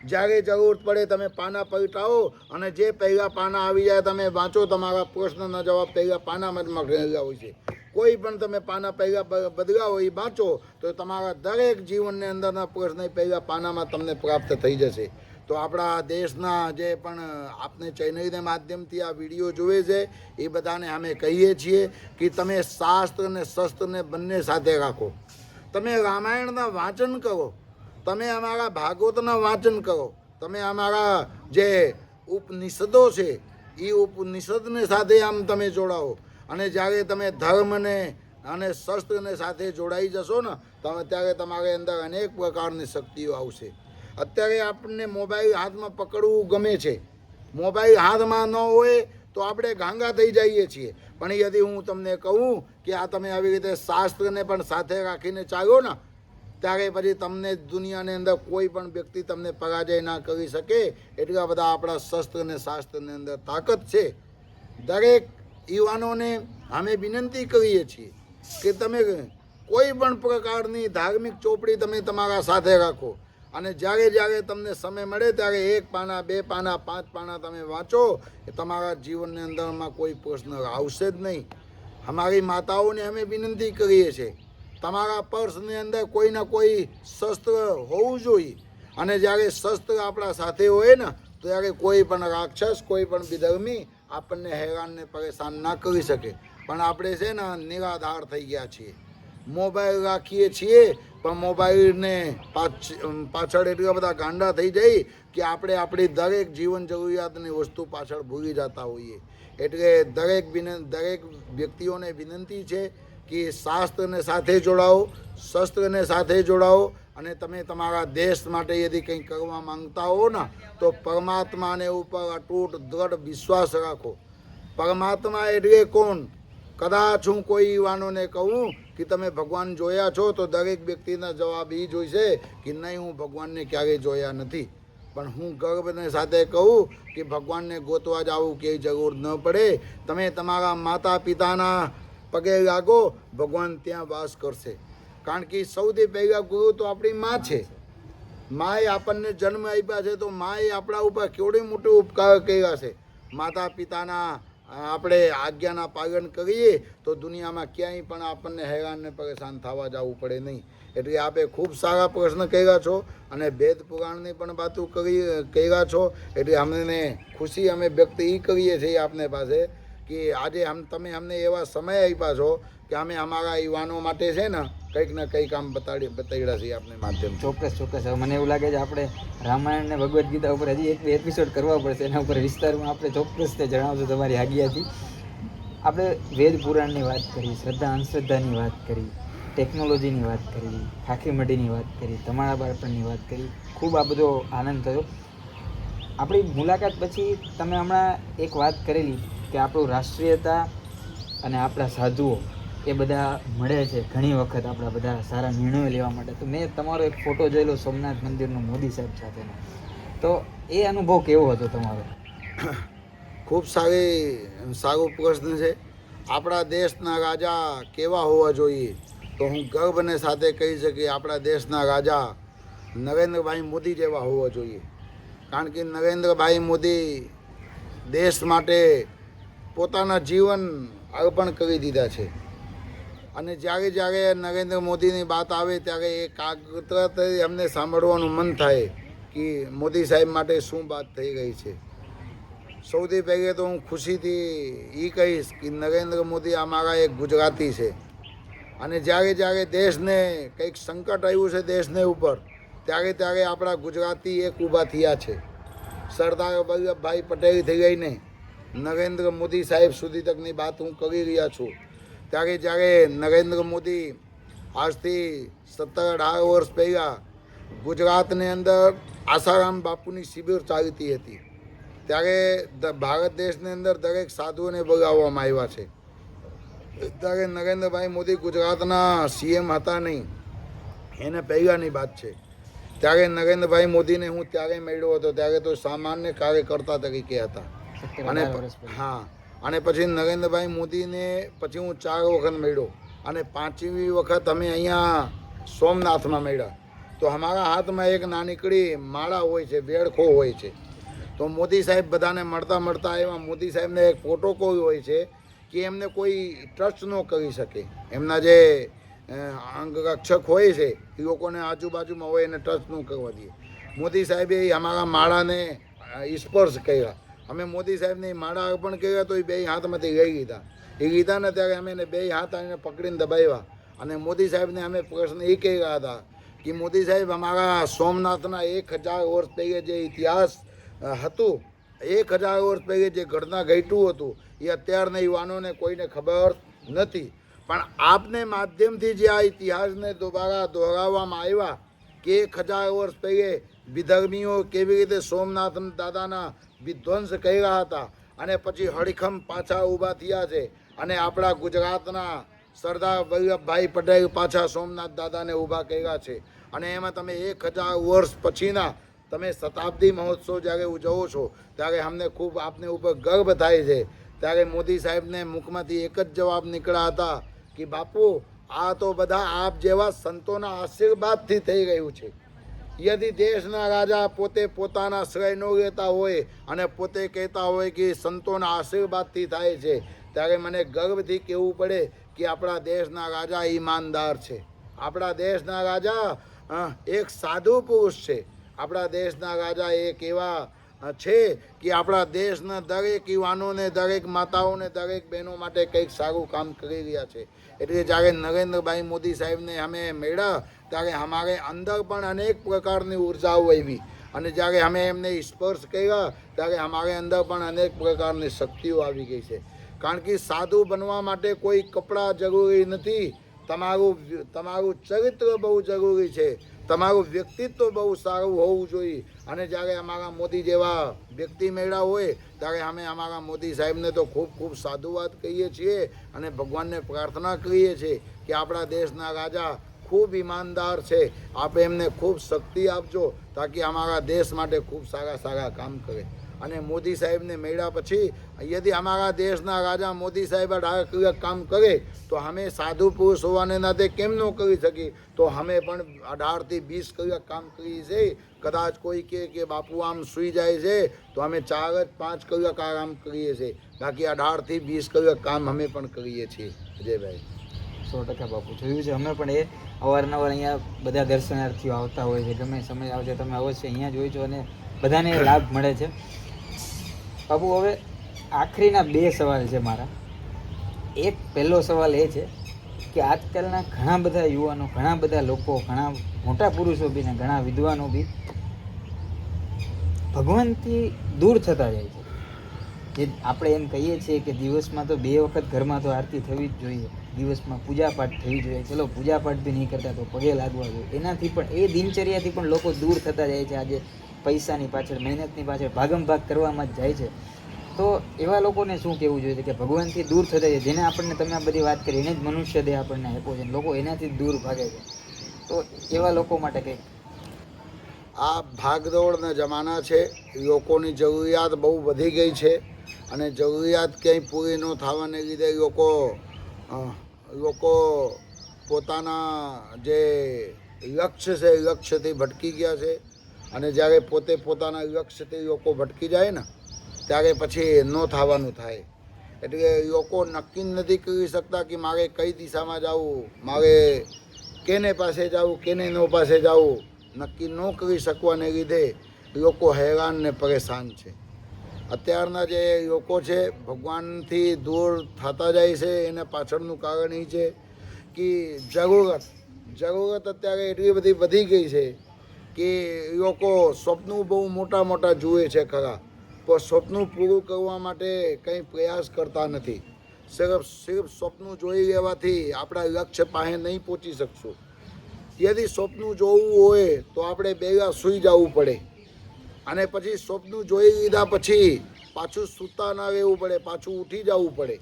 જ્યારે જરૂર પડે તમે પાના પલટાવો અને જે પહેલાં પાના આવી જાય તમે વાંચો. તમારા પ્રશ્નના જવાબ પહેલાં પાનામાં જ મળેલા હોય છે. કોઈ પણ તમે પાના પહેલાં બદલાવો એ વાંચો તો તમારા દરેક જીવનની અંદરના પ્રશ્ન પહેલાં પાનામાં તમને પ્રાપ્ત થઈ જશે. તો આપણા દેશના જે પણ આપને ચેનલના માધ્યમથી આ વિડીયો જુએ છે એ બધાને અમે કહીએ છીએ કે તમે શાસ્ત્ર અને શસ્ત્રને બંને સાથે રાખો. તમે રામાયણના વાંચન કરો, તમે અમારા ભાગવતના વાંચન કરો, તમે અમારા જે ઉપનિષદો છે એ ઉપનિષદને સાથે આમ તમે જોડાઓ. અને જ્યારે તમે ધર્મને અને શસ્ત્રને સાથે જોડાઈ જશો ને ત્યારે તમારી અંદર અનેક પ્રકારની શક્તિઓ આવશે. અત્યારે આપણને મોબાઈલ હાથમાં પકડવું ગમે છે. મોબાઈલ હાથમાં ન હોય તો આપણે ગાંગા થઈ જઈએ છીએ. પણ યદિ હું તમને કહું કે આ તમે આવી રીતે શાસ્ત્રને પણ સાથે રાખીને ચાલો ને ત્યારે પછી તમને દુનિયાની અંદર કોઈ પણ વ્યક્તિ તમને પરાજય ના કરી શકે. એટલા બધા આપણા શસ્ત્ર અને શાસ્ત્રની અંદર તાકાત છે. દરેક યુવાનોને અમે વિનંતી કરીએ છીએ કે તમે કોઈ પણ પ્રકારની ધાર્મિક ચોપડી તમે તમારા સાથે રાખો અને જ્યારે જ્યારે તમને સમય મળે ત્યારે 1 પાના 2 પાના 5 પાના તમે વાંચો. એ તમારા જીવનની અંદરમાં કોઈ પ્રશ્ન આવશે જ નહીં. અમારી માતાઓને અમે વિનંતી કરીએ છીએ તમારા પર્સની અંદર કોઈના કોઈ શસ્ત્ર હોવું જોઈએ. અને જ્યારે શસ્ત્ર આપણા સાથે હોય ને ત્યારે કોઈ પણ રાક્ષસ કોઈ પણ વિધર્મી આપણને હેરાન ને પરેશાન ના કરી શકે. પણ આપણે છે ને નિરાધાર થઈ ગયા છીએ. મોબાઈલ રાખીએ છીએ પણ મોબાઈલને પાછળ એટલા બધા ગાંડા થઈ જાય કે આપણે આપણી દરેક જીવન જરૂરિયાતની વસ્તુ પાછળ ભૂલી જતા હોઈએ. એટલે દરેક વ્યક્તિઓને વિનંતી છે કે શાસ્ત્રને સાથે જોડાઓ, શસ્ત્રને સાથે જોડાઓ અને તમે તમારા દેશ માટે યદિ કંઈ કરવા માંગતા હો ને તો પરમાત્માને ઉપર અતૂટ દ્રઢ વિશ્વાસ રાખો. પરમાત્મા એટલે કોણ? કદાચ હું કોઈ યુવાનોને કહું કે તમે ભગવાન જોયા છો તો દરેક વ્યક્તિના જવાબ એ જ હોય છે કે નહીં, હું ભગવાનને ક્યારેય જોયા નથી. પણ હું ગર્વને સાથે કહું કે ભગવાનને ગોતવા જવું ક્યાંય જરૂર ન પડે. તમે તમારા માતા પિતાના પગે લાગો, ભગવાન ત્યાં વાસ કરશે. કારણ કે સૌથી પહેલાં ગુરુ તો આપણી મા છે. માએ આપણને જન્મ આપ્યા છે તો માએ આપણા ઉપર કેવડી મોટી ઉપકાર કર્યા છે. માતા પિતાના આપણે આજ્ઞાના પાલન કરીએ તો દુનિયામાં ક્યાંય પણ આપણને હેરાન ને પરેશાન થવા જવું પડે નહીં. એટલે આપે ખૂબ સારા પ્રશ્ન કર્યા છો અને વેદ પુરાણની પણ વાતો કર્યા છો. એટલે અમને ખુશી અમે વ્યક્ત એ કરીએ છીએ આપને પાસે કે આજે તમે અમને એવા સમય આપ્યા છો કે અમે અમારા યુવાનો માટે છે ને કંઈક ને કંઈક આમ બતાવ્યા છીએ આપને માધ્યમ. ચોક્કસ ચોક્કસ. હવે મને એવું લાગે છે આપણે રામાયણ ને ભગવદ્ ગીતા ઉપર હજી એક એપિસોડ કરવા પડશે. એના ઉપર વિસ્તારમાં આપણે ચોક્કસ તે જણાવજો તમારી આજ્ઞાથી. આપણે વેદ પુરાણની વાત કરી, શ્રદ્ધા અંધશ્રદ્ધાની વાત કરી, ટેકનોલોજીની વાત કરી, ખાખી મઢીની વાત કરી, તમારા બાળપણની વાત કરી. ખૂબ આ બધો આનંદ થયો. આપણી મુલાકાત પછી તમે હમણાં એક વાત કરેલી કે આપણું રાષ્ટ્રીયતા અને આપણા સાધુઓ એ બધા મળે છે ઘણી વખત આપણા બધા સારા નિર્ણયો લેવા માટે. તો મેં તમારો એક ફોટો જોયેલો સોમનાથ મંદિરનો મોદી સાહેબ સાથેનો. તો એ અનુભવ કેવો હતો તમારો? ખૂબ સારો પ્રશ્ન છે. આપણા દેશના રાજા કેવા હોવા જોઈએ? તો હું ગર્વને સાથે કહી શકીએ આપણા દેશના રાજા નરેન્દ્રભાઈ મોદી જેવા હોવા જોઈએ. કારણ કે નરેન્દ્રભાઈ મોદી દેશ માટે પોતાના જીવન અર્પણ કરી દીધા છે. અને જ્યારે જ્યારે નરેન્દ્ર મોદીની વાત આવે ત્યારે એ તરત અમને સાંભળવાનું મન થાય કે મોદી સાહેબ માટે શું વાત થઈ ગઈ છે. સૌથી પહેલે તો હું ખુશીથી એ કહીશ કે નરેન્દ્ર મોદી અમારા એક ગુજરાતી છે. અને જ્યારે જ્યારે દેશને કંઈક સંકટ આવ્યું છે દેશને ઉપર, ત્યારે ત્યારે આપણા ગુજરાતી એક ઊભા થયા છે. સરદાર વલ્લભભાઈ પટેલથી લઈને નરેન્દ્ર મોદી સાહેબ સુધી તકની વાત હું કરી રહ્યા છું. ત્યારે જ્યારે નરેન્દ્ર મોદી આજથી 17-18 વર્ષ પહેલાં ગુજરાતની અંદર આસારામ બાપુની શિબિર ચાલતી હતી, ત્યારે ભારત દેશની અંદર દરેક સાધુઓને બોલાવવામાં આવ્યા છે. ત્યારે નરેન્દ્રભાઈ મોદી ગુજરાતના સીએમ હતા નહીં, એને પહેલાંની વાત છે. ત્યારે નરેન્દ્રભાઈ મોદીને હું ત્યારે મળ્યો હતો, ત્યારે તો સામાન્ય કાર્યકર્તા તરીકે હતા. અને હા, અને પછી નરેન્દ્રભાઈ મોદીને પછી હું 4 વખત મળ્યો અને 5મી વખત અમે અહીંયા સોમનાથમાં મળ્યા. તો અમારા હાથમાં એક નાનકડી માળા હોય છે, વેડખો હોય છે. તો મોદી સાહેબ બધાને મળતા એવા મોદી સાહેબને એક પ્રોટોકોલ હોય છે કે એમને કોઈ ટચ ન કરી શકે. એમના જે અંગરક્ષક હોય છે એ લોકોને આજુબાજુમાં હોય એને ટચ ન કરવા દે. મોદી સાહેબે અમારા માળાને સ્પર્શ કર્યા. અમે મોદી સાહેબને માળા અર્પણ કર્યા તો એ 2 હાથમાંથી લઈ લીધા ને ત્યારે અમે એને 2 હાથ આવીને પકડીને દબાવ્યા. અને મોદી સાહેબને અમે પ્રશ્ન એ કર્યા હતા કે મોદી સાહેબ અમારા સોમનાથના 1000 વર્ષ પહેલે જે ઇતિહાસ હતું, 1000 વર્ષ પહેલે જે ઘટના ઘટ્યું હતું એ અત્યારના યુવાનોને કોઈને ખબર નથી. પણ આપને માધ્યમથી જે આ ઇતિહાસને દોહરાવવામાં આવ્યા કે 1000 વર્ષ પહેલે વિધર્મીઓ કેવી રીતે સોમનાથ દાદાના વિધ્વંસ કર્યા હતા અને પછી હળીખમ પાછા ઊભા થયા છે. અને આપણા ગુજરાતના સરદાર વલ્લભભાઈ પટેલ પાછા સોમનાથ દાદાને ઊભા કર્યા છે. અને એમાં તમે 1000 વર્ષ પછીના તમે શતાબ્દી મહોત્સવ જ્યારે ઉજવો છો ત્યારે અમને ખૂબ આપને ઉપર ગર્વ થાય છે. ત્યારે મોદી સાહેબને મુખમાંથી એક જ જવાબ નીકળ્યા હતા કે બાપુ, આ તો બધા આપ જેવા સંતોના આશીર્વાદથી થઈ રહ્યું છે. યદિ દેશના રાજા પોતે પોતાના શ્રેય ન લેતા હોય અને પોતે કહેતા હોય કે સંતોના આશીર્વાદથી થાય છે, ત્યારે મને ગર્વથી કહેવું પડે કે આપણા દેશના રાજા ઈમાનદાર છે. આપણા દેશના રાજા એક સાધુ પુરુષ છે. આપણા દેશના રાજા એક એવા છે કે આપણા દેશના દરેક યુવાનોને, દરેક માતાઓને, દરેક બહેનો માટે કંઈક સારું કામ કરી રહ્યા છે. એટલે જ્યારે નરેન્દ્રભાઈ મોદી સાહેબને અમે મળ્યા ત્યારે અમારે અંદર પણ અનેક પ્રકારની ઉર્જાઓ આવી. અને જ્યારે અમે એમને સ્પર્શ કર્યા ત્યારે અમારે અંદર પણ અનેક પ્રકારની શક્તિઓ આવી ગઈ છે. કારણ કે સાધુ બનવા માટે કોઈ કપડાં જરૂરી નથી. તમારું ચરિત્ર બહુ જરૂરી છે. તમારું વ્યક્તિત્વ બહુ સારું હોવું જોઈએ. અને જ્યારે અમારા મોદી જેવા વ્યક્તિ મળ્યા હોય ત્યારે અમે અમારા મોદી સાહેબને તો ખૂબ ખૂબ સાધુવાદ કહીએ છીએ અને ભગવાનને પ્રાર્થના કરીએ છીએ કે આપણા દેશના રાજા ખૂબ ઈમાનદાર છે. આપે એમને ખૂબ શક્તિ આપજો તાકી અમારા દેશ માટે ખૂબ સારા કામ કરે. અને મોદી સાહેબને મળ્યા પછી યદિ અમારા દેશના રાજા મોદી સાહેબ 18 કલાક કામ કરે તો અમે સાધુ પુરુષ હોવાને નાતે કેમ ન કરી શકીએ? તો અમે પણ 18 થી 20 કલાક કામ કરીએ છીએ. કદાચ કોઈ કે બાપુ આમ સૂઈ જાય છે તો અમે 4 જ 5 કલાક આરામ કરીએ છીએ. બાકી 18 થી 20 કલાક કામ અમે પણ કરીએ છીએ અજયભાઈ. 100% બાપુ જોયું છે અમે પણ. એ અવારનવાર અહીંયા બધા દર્શનાર્થીઓ આવતા હોય છે. ગમે સમય આવશે તમે અવશ્ય અહીંયા જોઈ છો અને બધાને લાભ મળે છે. બાપુ હવે આખરીના 2 સવાલ છે મારા. એક પહેલો સવાલ એ છે કે આજકાલના ઘણા બધા યુવાનો, ઘણા બધા લોકો, ઘણા મોટા પુરુષો બી ને ઘણા વિદ્વાનો બી ભગવાનથી દૂર થતા જાય છે. જે આપણે એમ કહીએ છીએ કે દિવસમાં તો 2 વખત ઘરમાં તો આરતી થવી જ જોઈએ, દિવસમાં પૂજાપાઠ થવી જોઈએ. ચલો પૂજાપાઠ બી નહીં કરતા તો પગે લાગવા જોઈએ. એનાથી પણ એ દિનચર્યાથી પણ લોકો દૂર થતા જાય છે. આજે પૈસાની પાછળ, મહેનતની પાછળ ભાગમ ભાગ કરવામાં જ જાય છે. તો એવા લોકોને શું કહેવું જોઈએ કે ભગવાનથી દૂર થતા જાય, જેને આપણને તમે આ બધી વાત કરી, એને જ મનુષ્ય દેહ આપણને આપ્યો છે, લોકો એનાથી જ દૂર ભાગે છે. તો એવા લોકો માટે કંઈક. આ ભાગદોડના જમાના છે. લોકોની જરૂરિયાત બહુ વધી ગઈ છે અને જરૂરિયાત ક્યાંય પૂરી ન થવાને લીધે લોકો પોતાના જે લક્ષ્ય છે એ લક્ષ્યથી ભટકી ગયા છે. અને જ્યારે પોતે પોતાના લક્ષ્યથી લોકો ભટકી જાય ને ત્યારે પછી ન થવાનું થાય. એટલે લોકો નક્કી નથી કરી શકતા કે મારે કઈ દિશામાં જવું, મારે કેને પાસે જવું, કેને નો પાસે જવું, નક્કી ન કરી શકવાને લીધે લોકો હેરાન ને પરેશાન છે. અત્યારના જે લોકો છે ભગવાનથી દૂર થતા જાય છે. એને પાછળનું કારણ એ છે કે જરૂરત અત્યારે એટલી બધી વધી ગઈ છે કે લોકો સ્વપ્નું બહુ મોટા મોટા જુએ છે ખરા, પણ સ્વપ્નું પૂરું કરવા માટે કંઈ પ્રયાસ કરતા નથી. સિર્ફ સ્વપ્નું જોઈ લેવાથી આપણા લક્ષ્ય પાસે નહીં પહોંચી શકશું. યદિ સ્વપ્નું જોવું હોય તો આપણે બેલા સૂઈ જવું પડે અને પછી સ્વપ્નું જોઈ લીધા પછી પાછું સૂતા ના રહેવું પડે, પાછું ઉઠી જવું પડે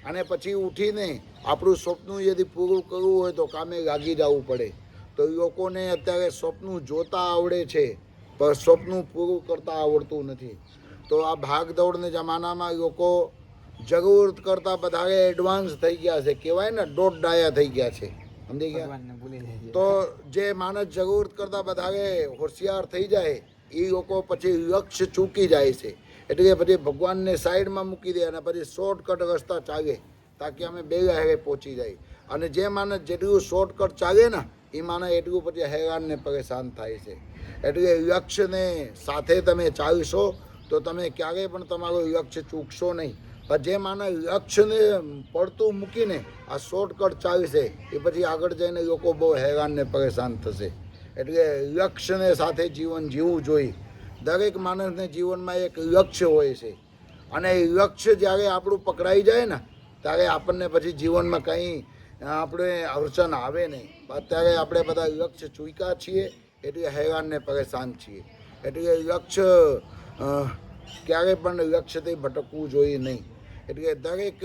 અને પછી ઉઠીને આપણું સ્વપ્નું યદિ પૂરું કરવું હોય તો કામે લાગી જવું પડે. તો લોકોને અત્યારે સ્વપ્નું જોતા આવડે છે પણ સ્વપ્નું પૂરું કરતા આવડતું નથી. તો આ ભાગદોડના જમાનામાં લોકો જરૂરત કરતાં વધારે એડવાન્સ થઈ ગયા છે. કહેવાય ને દોઢ ડાયા થઈ ગયા છે, સમજી ગયા. ભગવાનને ભૂલી જાય છે. તો જે માણસ જરૂરત કરતાં વધારે હોશિયાર થઈ જાય એ લોકો પછી લક્ષ્ય ચૂકી જાય છે. એટલે પછી ભગવાનને સાઈડમાં મૂકી દે અને પછી શોર્ટકટ રસ્તા ચાલે તાકી અમે બે હેરે પહોંચી જાય. અને જે માણસ જેટલું શોર્ટકટ ચાલે ને એ માણસ એટલું પછી હેરાન ને પરેશાન થાય છે. એટલે લક્ષ્યને સાથે તમે ચાલશો તો તમે ક્યારેય પણ તમારું લક્ષ્ય ચૂકશો નહીં. પણ જે માણસ લક્ષ્યને પડતું મૂકીને આ શોર્ટકટ ચાલશે એ પછી આગળ જઈને લોકો બહુ હેરાન ને પરેશાન થશે. એટલે લક્ષ્યને સાથે જીવન જીવવું જોઈએ. દરેક માણસને જીવનમાં એક લક્ષ્ય હોય છે અને એ લક્ષ્ય જ્યારે આપણું પકડાઈ જાય ને ત્યારે આપણને પછી જીવનમાં કંઈ આપણે અડચણ આવે નહીં. અત્યારે આપણે બધા લક્ષ્ય ચૂક્યા છીએ એટલે હેરાન ને પરેશાન છીએ. એટલે લક્ષ્ય ક્યારે પણ લક્ષ્યથી ભટકવું જોઈએ નહીં. એટલે દરેક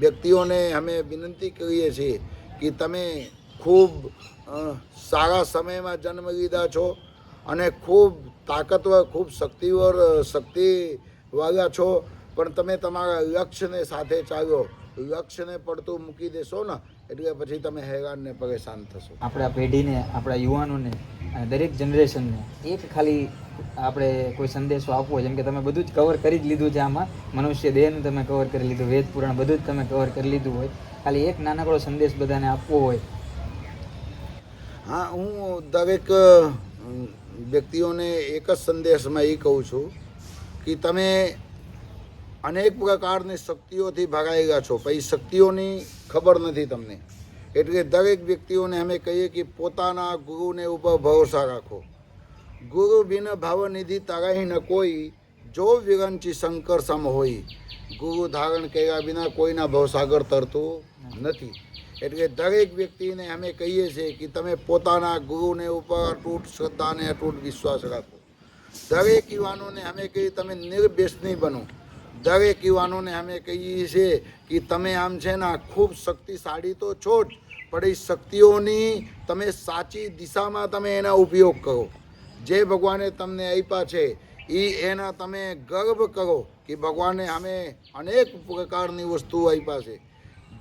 વ્યક્તિઓને અમે વિનંતી કરીએ છીએ કે તમે ખૂબ સારા સમયમાં જન્મ લીધા છો અને ખૂબ તાકતવર, ખૂબ શક્તિવાળા છો, પણ તમે તમારા લક્ષ્યને સાથે ચાલો. લક્ષ્યને પડતું મૂકી દેશો ને એટલે પછી તમે હેરાન ને પરેશાન થશો. આપણા પેઢીને, આપણા યુવાનોને અને દરેક જનરેશનને એક ખાલી આપણે કોઈ સંદેશો આપવો, જેમ કે તમે બધું જ કવર કરી જ લીધું છે આમાં, મનુષ્ય દેહનું તમે કવર કરી લીધું, વેદ પુરાણ બધું જ તમે કવર કરી લીધું હોય, ખાલી એક નાનકડો સંદેશ બધાને આપવો હોય. હા, હું દરેક વ્યક્તિઓને એક જ સંદેશમાં એ કહું છું કે તમે અનેક પ્રકારની શક્તિઓથી ભરાયેલા છો, પછી શક્તિઓની ખબર નથી તમને. એટલે દરેક વ્યક્તિઓને અમે કહીએ કે પોતાના ગુરુને ઉપર ભરોસા રાખો. ગુરુ બિન ભાવનિધિ તરાહી ન કોઈ, જો વિરંચી શંકર સમ હોય. ગુરુ ધારણ કર્યા વિના કોઈના ભવસાગર તરતું નથી. એટલે દરેક વ્યક્તિને અમે કહીએ છીએ કે તમે પોતાના ગુરુને ઉપર અતૂટ શ્રદ્ધા અને અતૂટ વિશ્વાસ રાખો. દરેક યુવાનોને અમે કહીએ તમે નિર્વ્યસની બનો. દરેક યુવાનોને અમે કહીએ છીએ કે તમે આમ છે ને ખૂબ શક્તિશાળી તો છો જ, પણ એ શક્તિઓની તમે સાચી દિશામાં તમે એના ઉપયોગ કરો. જે ભગવાને તમને આપ્યા છે એના તમે ગર્વ કરો કે ભગવાને અમે અનેક પ્રકારની વસ્તુઓ આપ્યા છે.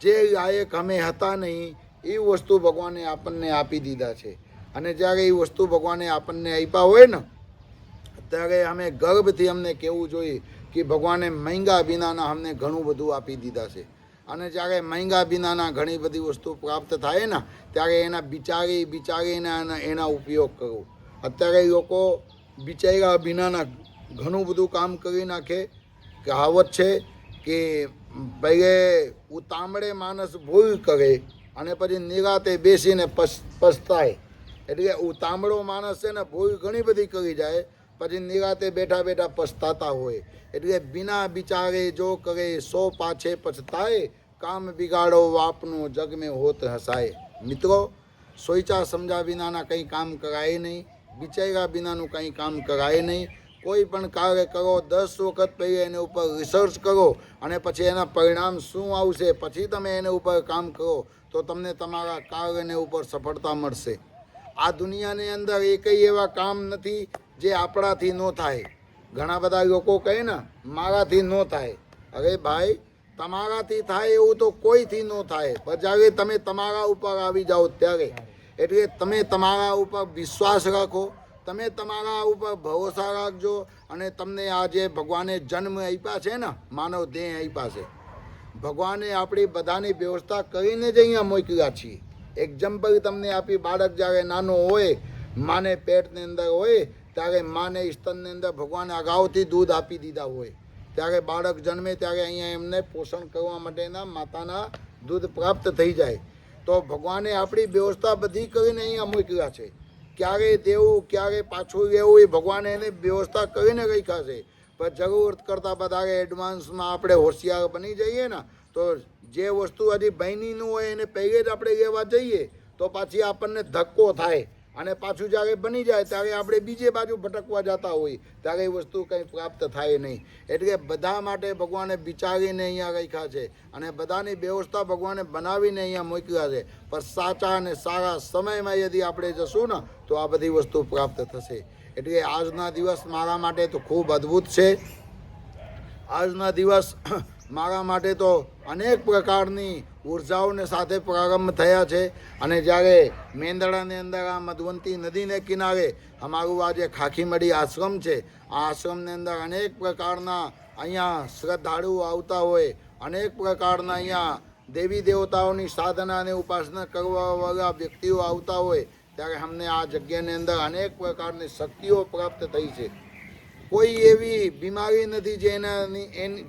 જે લાયક અમે હતા નહીં એ વસ્તુ ભગવાને આપણને આપી દીધા છે. અને જ્યારે એ વસ્તુ ભગવાને આપણને આપ્યા હોય ને ત્યારે અમે ગર્વથી અમને કહેવું જોઈએ કે ભગવાને મહેંગા વિનાના અમને ઘણું બધું આપી દીધા છે. અને જ્યારે મહેંગા વિનાના ઘણી બધી વસ્તુ પ્રાપ્ત થાય ને ત્યારે એના બિચારીને એના ઉપયોગ કરો. અત્યારે લોકો બિચાર્યા વિનાના ઘણું બધું કામ કરી નાખે. કહાવત છે કે ભાઈ ઉતામળે માણસ ભૂલ કરે અને પછી નિરાતે બેસીને પછતાય. એટલે ઉતામળો માણસ છે ને ભૂલ ઘણી બધી કરી જાય, પછી નિરાતે બેઠા બેઠા પછતાતા હોય. એટલે બિના બિચારે જો કરે સો પાછે પછતાય, કામ બિગાડો વાપનું જગ મેં હોત હસાય. મિત્રો, સોચા સમજા વિનાના કંઈ કામ કરાય નહીં, વિચાર્યા વિનાનું કંઈ કામ કરાય નહીં. કોઈ પણ કાર્ય કરો 10 વખત પહેલાં એના ઉપર રિસર્ચ કરો અને પછી એના પરિણામ શું આવશે પછી તમે એના ઉપર કામ કરો તો તમને તમારા કાર્યને ઉપર સફળતા મળશે. આ દુનિયાની અંદર એકય એવા કામ નથી જે આપણાથી ન થાય. ઘણા બધા લોકો કહે ને મારાથી ન થાય. અરે ભાઈ, તમારાથી થાય એવું તો કોઈથી ન થાય, પણ જ્યારે તમે તમારા ઉપર આવી જાઓ ત્યારે. એટલે તમે તમારા ઉપર વિશ્વાસ રાખો, તમે તમારા ઉપર ભરોસા રાખજો. અને તમને આ જે ભગવાને જન્મ આપ્યા છે ને, માનવ દેહ આપ્યા છે, ભગવાને આપણી બધાની વ્યવસ્થા કરીને જ અહીંયા મોકલ્યા છીએ. એક્ઝામ્પલ તમને આપી, બાળક જ્યારે નાનો હોય, માને પેટની અંદર હોય ત્યારે માને સ્તનની અંદર ભગવાને અગાઉથી દૂધ આપી દીધા હોય. ત્યારે બાળક જન્મે ત્યારે અહીંયા એમને પોષણ કરવા માટેના માતાના દૂધ પ્રાપ્ત થઈ જાય. તો ભગવાને આપણી વ્યવસ્થા બધી કરીને અહીંયા મોકલ્યા છે. ક્યારે દેવું ક્યારે પાછું લેવું એ ભગવાને એને વ્યવસ્થા કરીને રાખ્યા છે. પણ જરૂરત કરતાં વધારે એડવાન્સમાં આપણે હોશિયાર બની જઈએ ને તો જે વસ્તુ હજી બની ન હોય એને પહેલે જ આપણે લેવા જઈએ તો પાછી આપણને ધક્કો થાય. અને પાછું જ્યારે બની જાય ત્યારે આપણે બીજે બાજુ ભટકવા જતા હોય ત્યારે એ વસ્તુ કંઈ પ્રાપ્ત થાય નહીં. એટલે બધા માટે ભગવાને વિચારીને અહીંયા રાખ્યા છે અને બધાની વ્યવસ્થા ભગવાને બનાવીને અહીંયા મોકલ્યા છે. પણ સાચા અને સારા સમયમાં યદી આપણે જશું ને તો આ બધી વસ્તુ પ્રાપ્ત થશે. એટલે આજના દિવસ મારા માટે તો ખૂબ અદ્ભુત છે. આજના દિવસ મારા માટે તો અનેક પ્રકારની ઉર્જાઓને સાથે પ્રારંભ થયા છે. અને જ્યારે મેંદડાની અંદર આ મધવંતી નદીને કિનારે અમારું આ જે ખાખીમડી આશ્રમ છે, આ આશ્રમની અંદર અનેક પ્રકારના અહીંયા શ્રદ્ધાળુઓ આવતા હોય, અનેક પ્રકારના અહીંયા દેવી દેવતાઓની સાધના અને ઉપાસના કરવાવાળા વ્યક્તિઓ આવતા હોય ત્યારે અમને આ જગ્યાની અંદર અનેક પ્રકારની શક્તિઓ પ્રાપ્ત થઈ છે. કોઈ એવી બીમારી નથી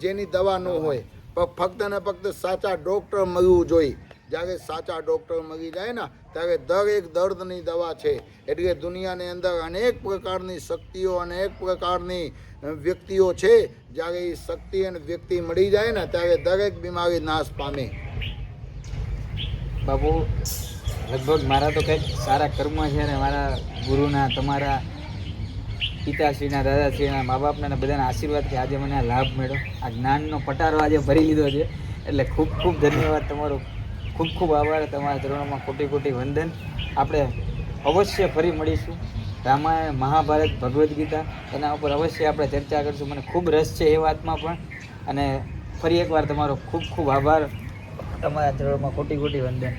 જેની દવા ન હોય, પણ ફક્ત ને ફક્ત સાચા ડૉક્ટર મળવું જોઈએ. જ્યારે સાચા ડૉક્ટર મળી જાય ને ત્યારે દરેક દર્દની દવા છે. એટલે દુનિયાની અંદર અનેક પ્રકારની શક્તિઓ અનેક પ્રકારની વ્યક્તિઓ છે. જ્યારે એ શક્તિ અને વ્યક્તિ મળી જાય ને ત્યારે દરેક બીમારી નાશ પામે. બાપુ, લગભગ મારા તો કંઈક સારા કર્મ છે ને મારા ગુરુના, તમારા પિતાશ્રીના, દાદાશ્રીના, મા બાપના ને બધાના આશીર્વાદથી આજે મને આ લાભ મળ્યો. આ જ્ઞાનનો પટારો આજે ભરી લીધો છે. એટલે ખૂબ ખૂબ ધન્યવાદ તમારો, ખૂબ ખૂબ આભાર. તમારા ચરણોમાં કોટી કોટી વંદન. આપણે અવશ્ય ફરી મળીશું. રામાયણ, મહાભારત, ભગવદ્ ગીતા એના ઉપર અવશ્ય આપણે ચર્ચા કરીશું. મને ખૂબ રસ છે એ વાતમાં પણ. અને ફરી એકવાર તમારો ખૂબ ખૂબ આભાર. તમારા ચરણોમાં કોટી કોટી વંદન.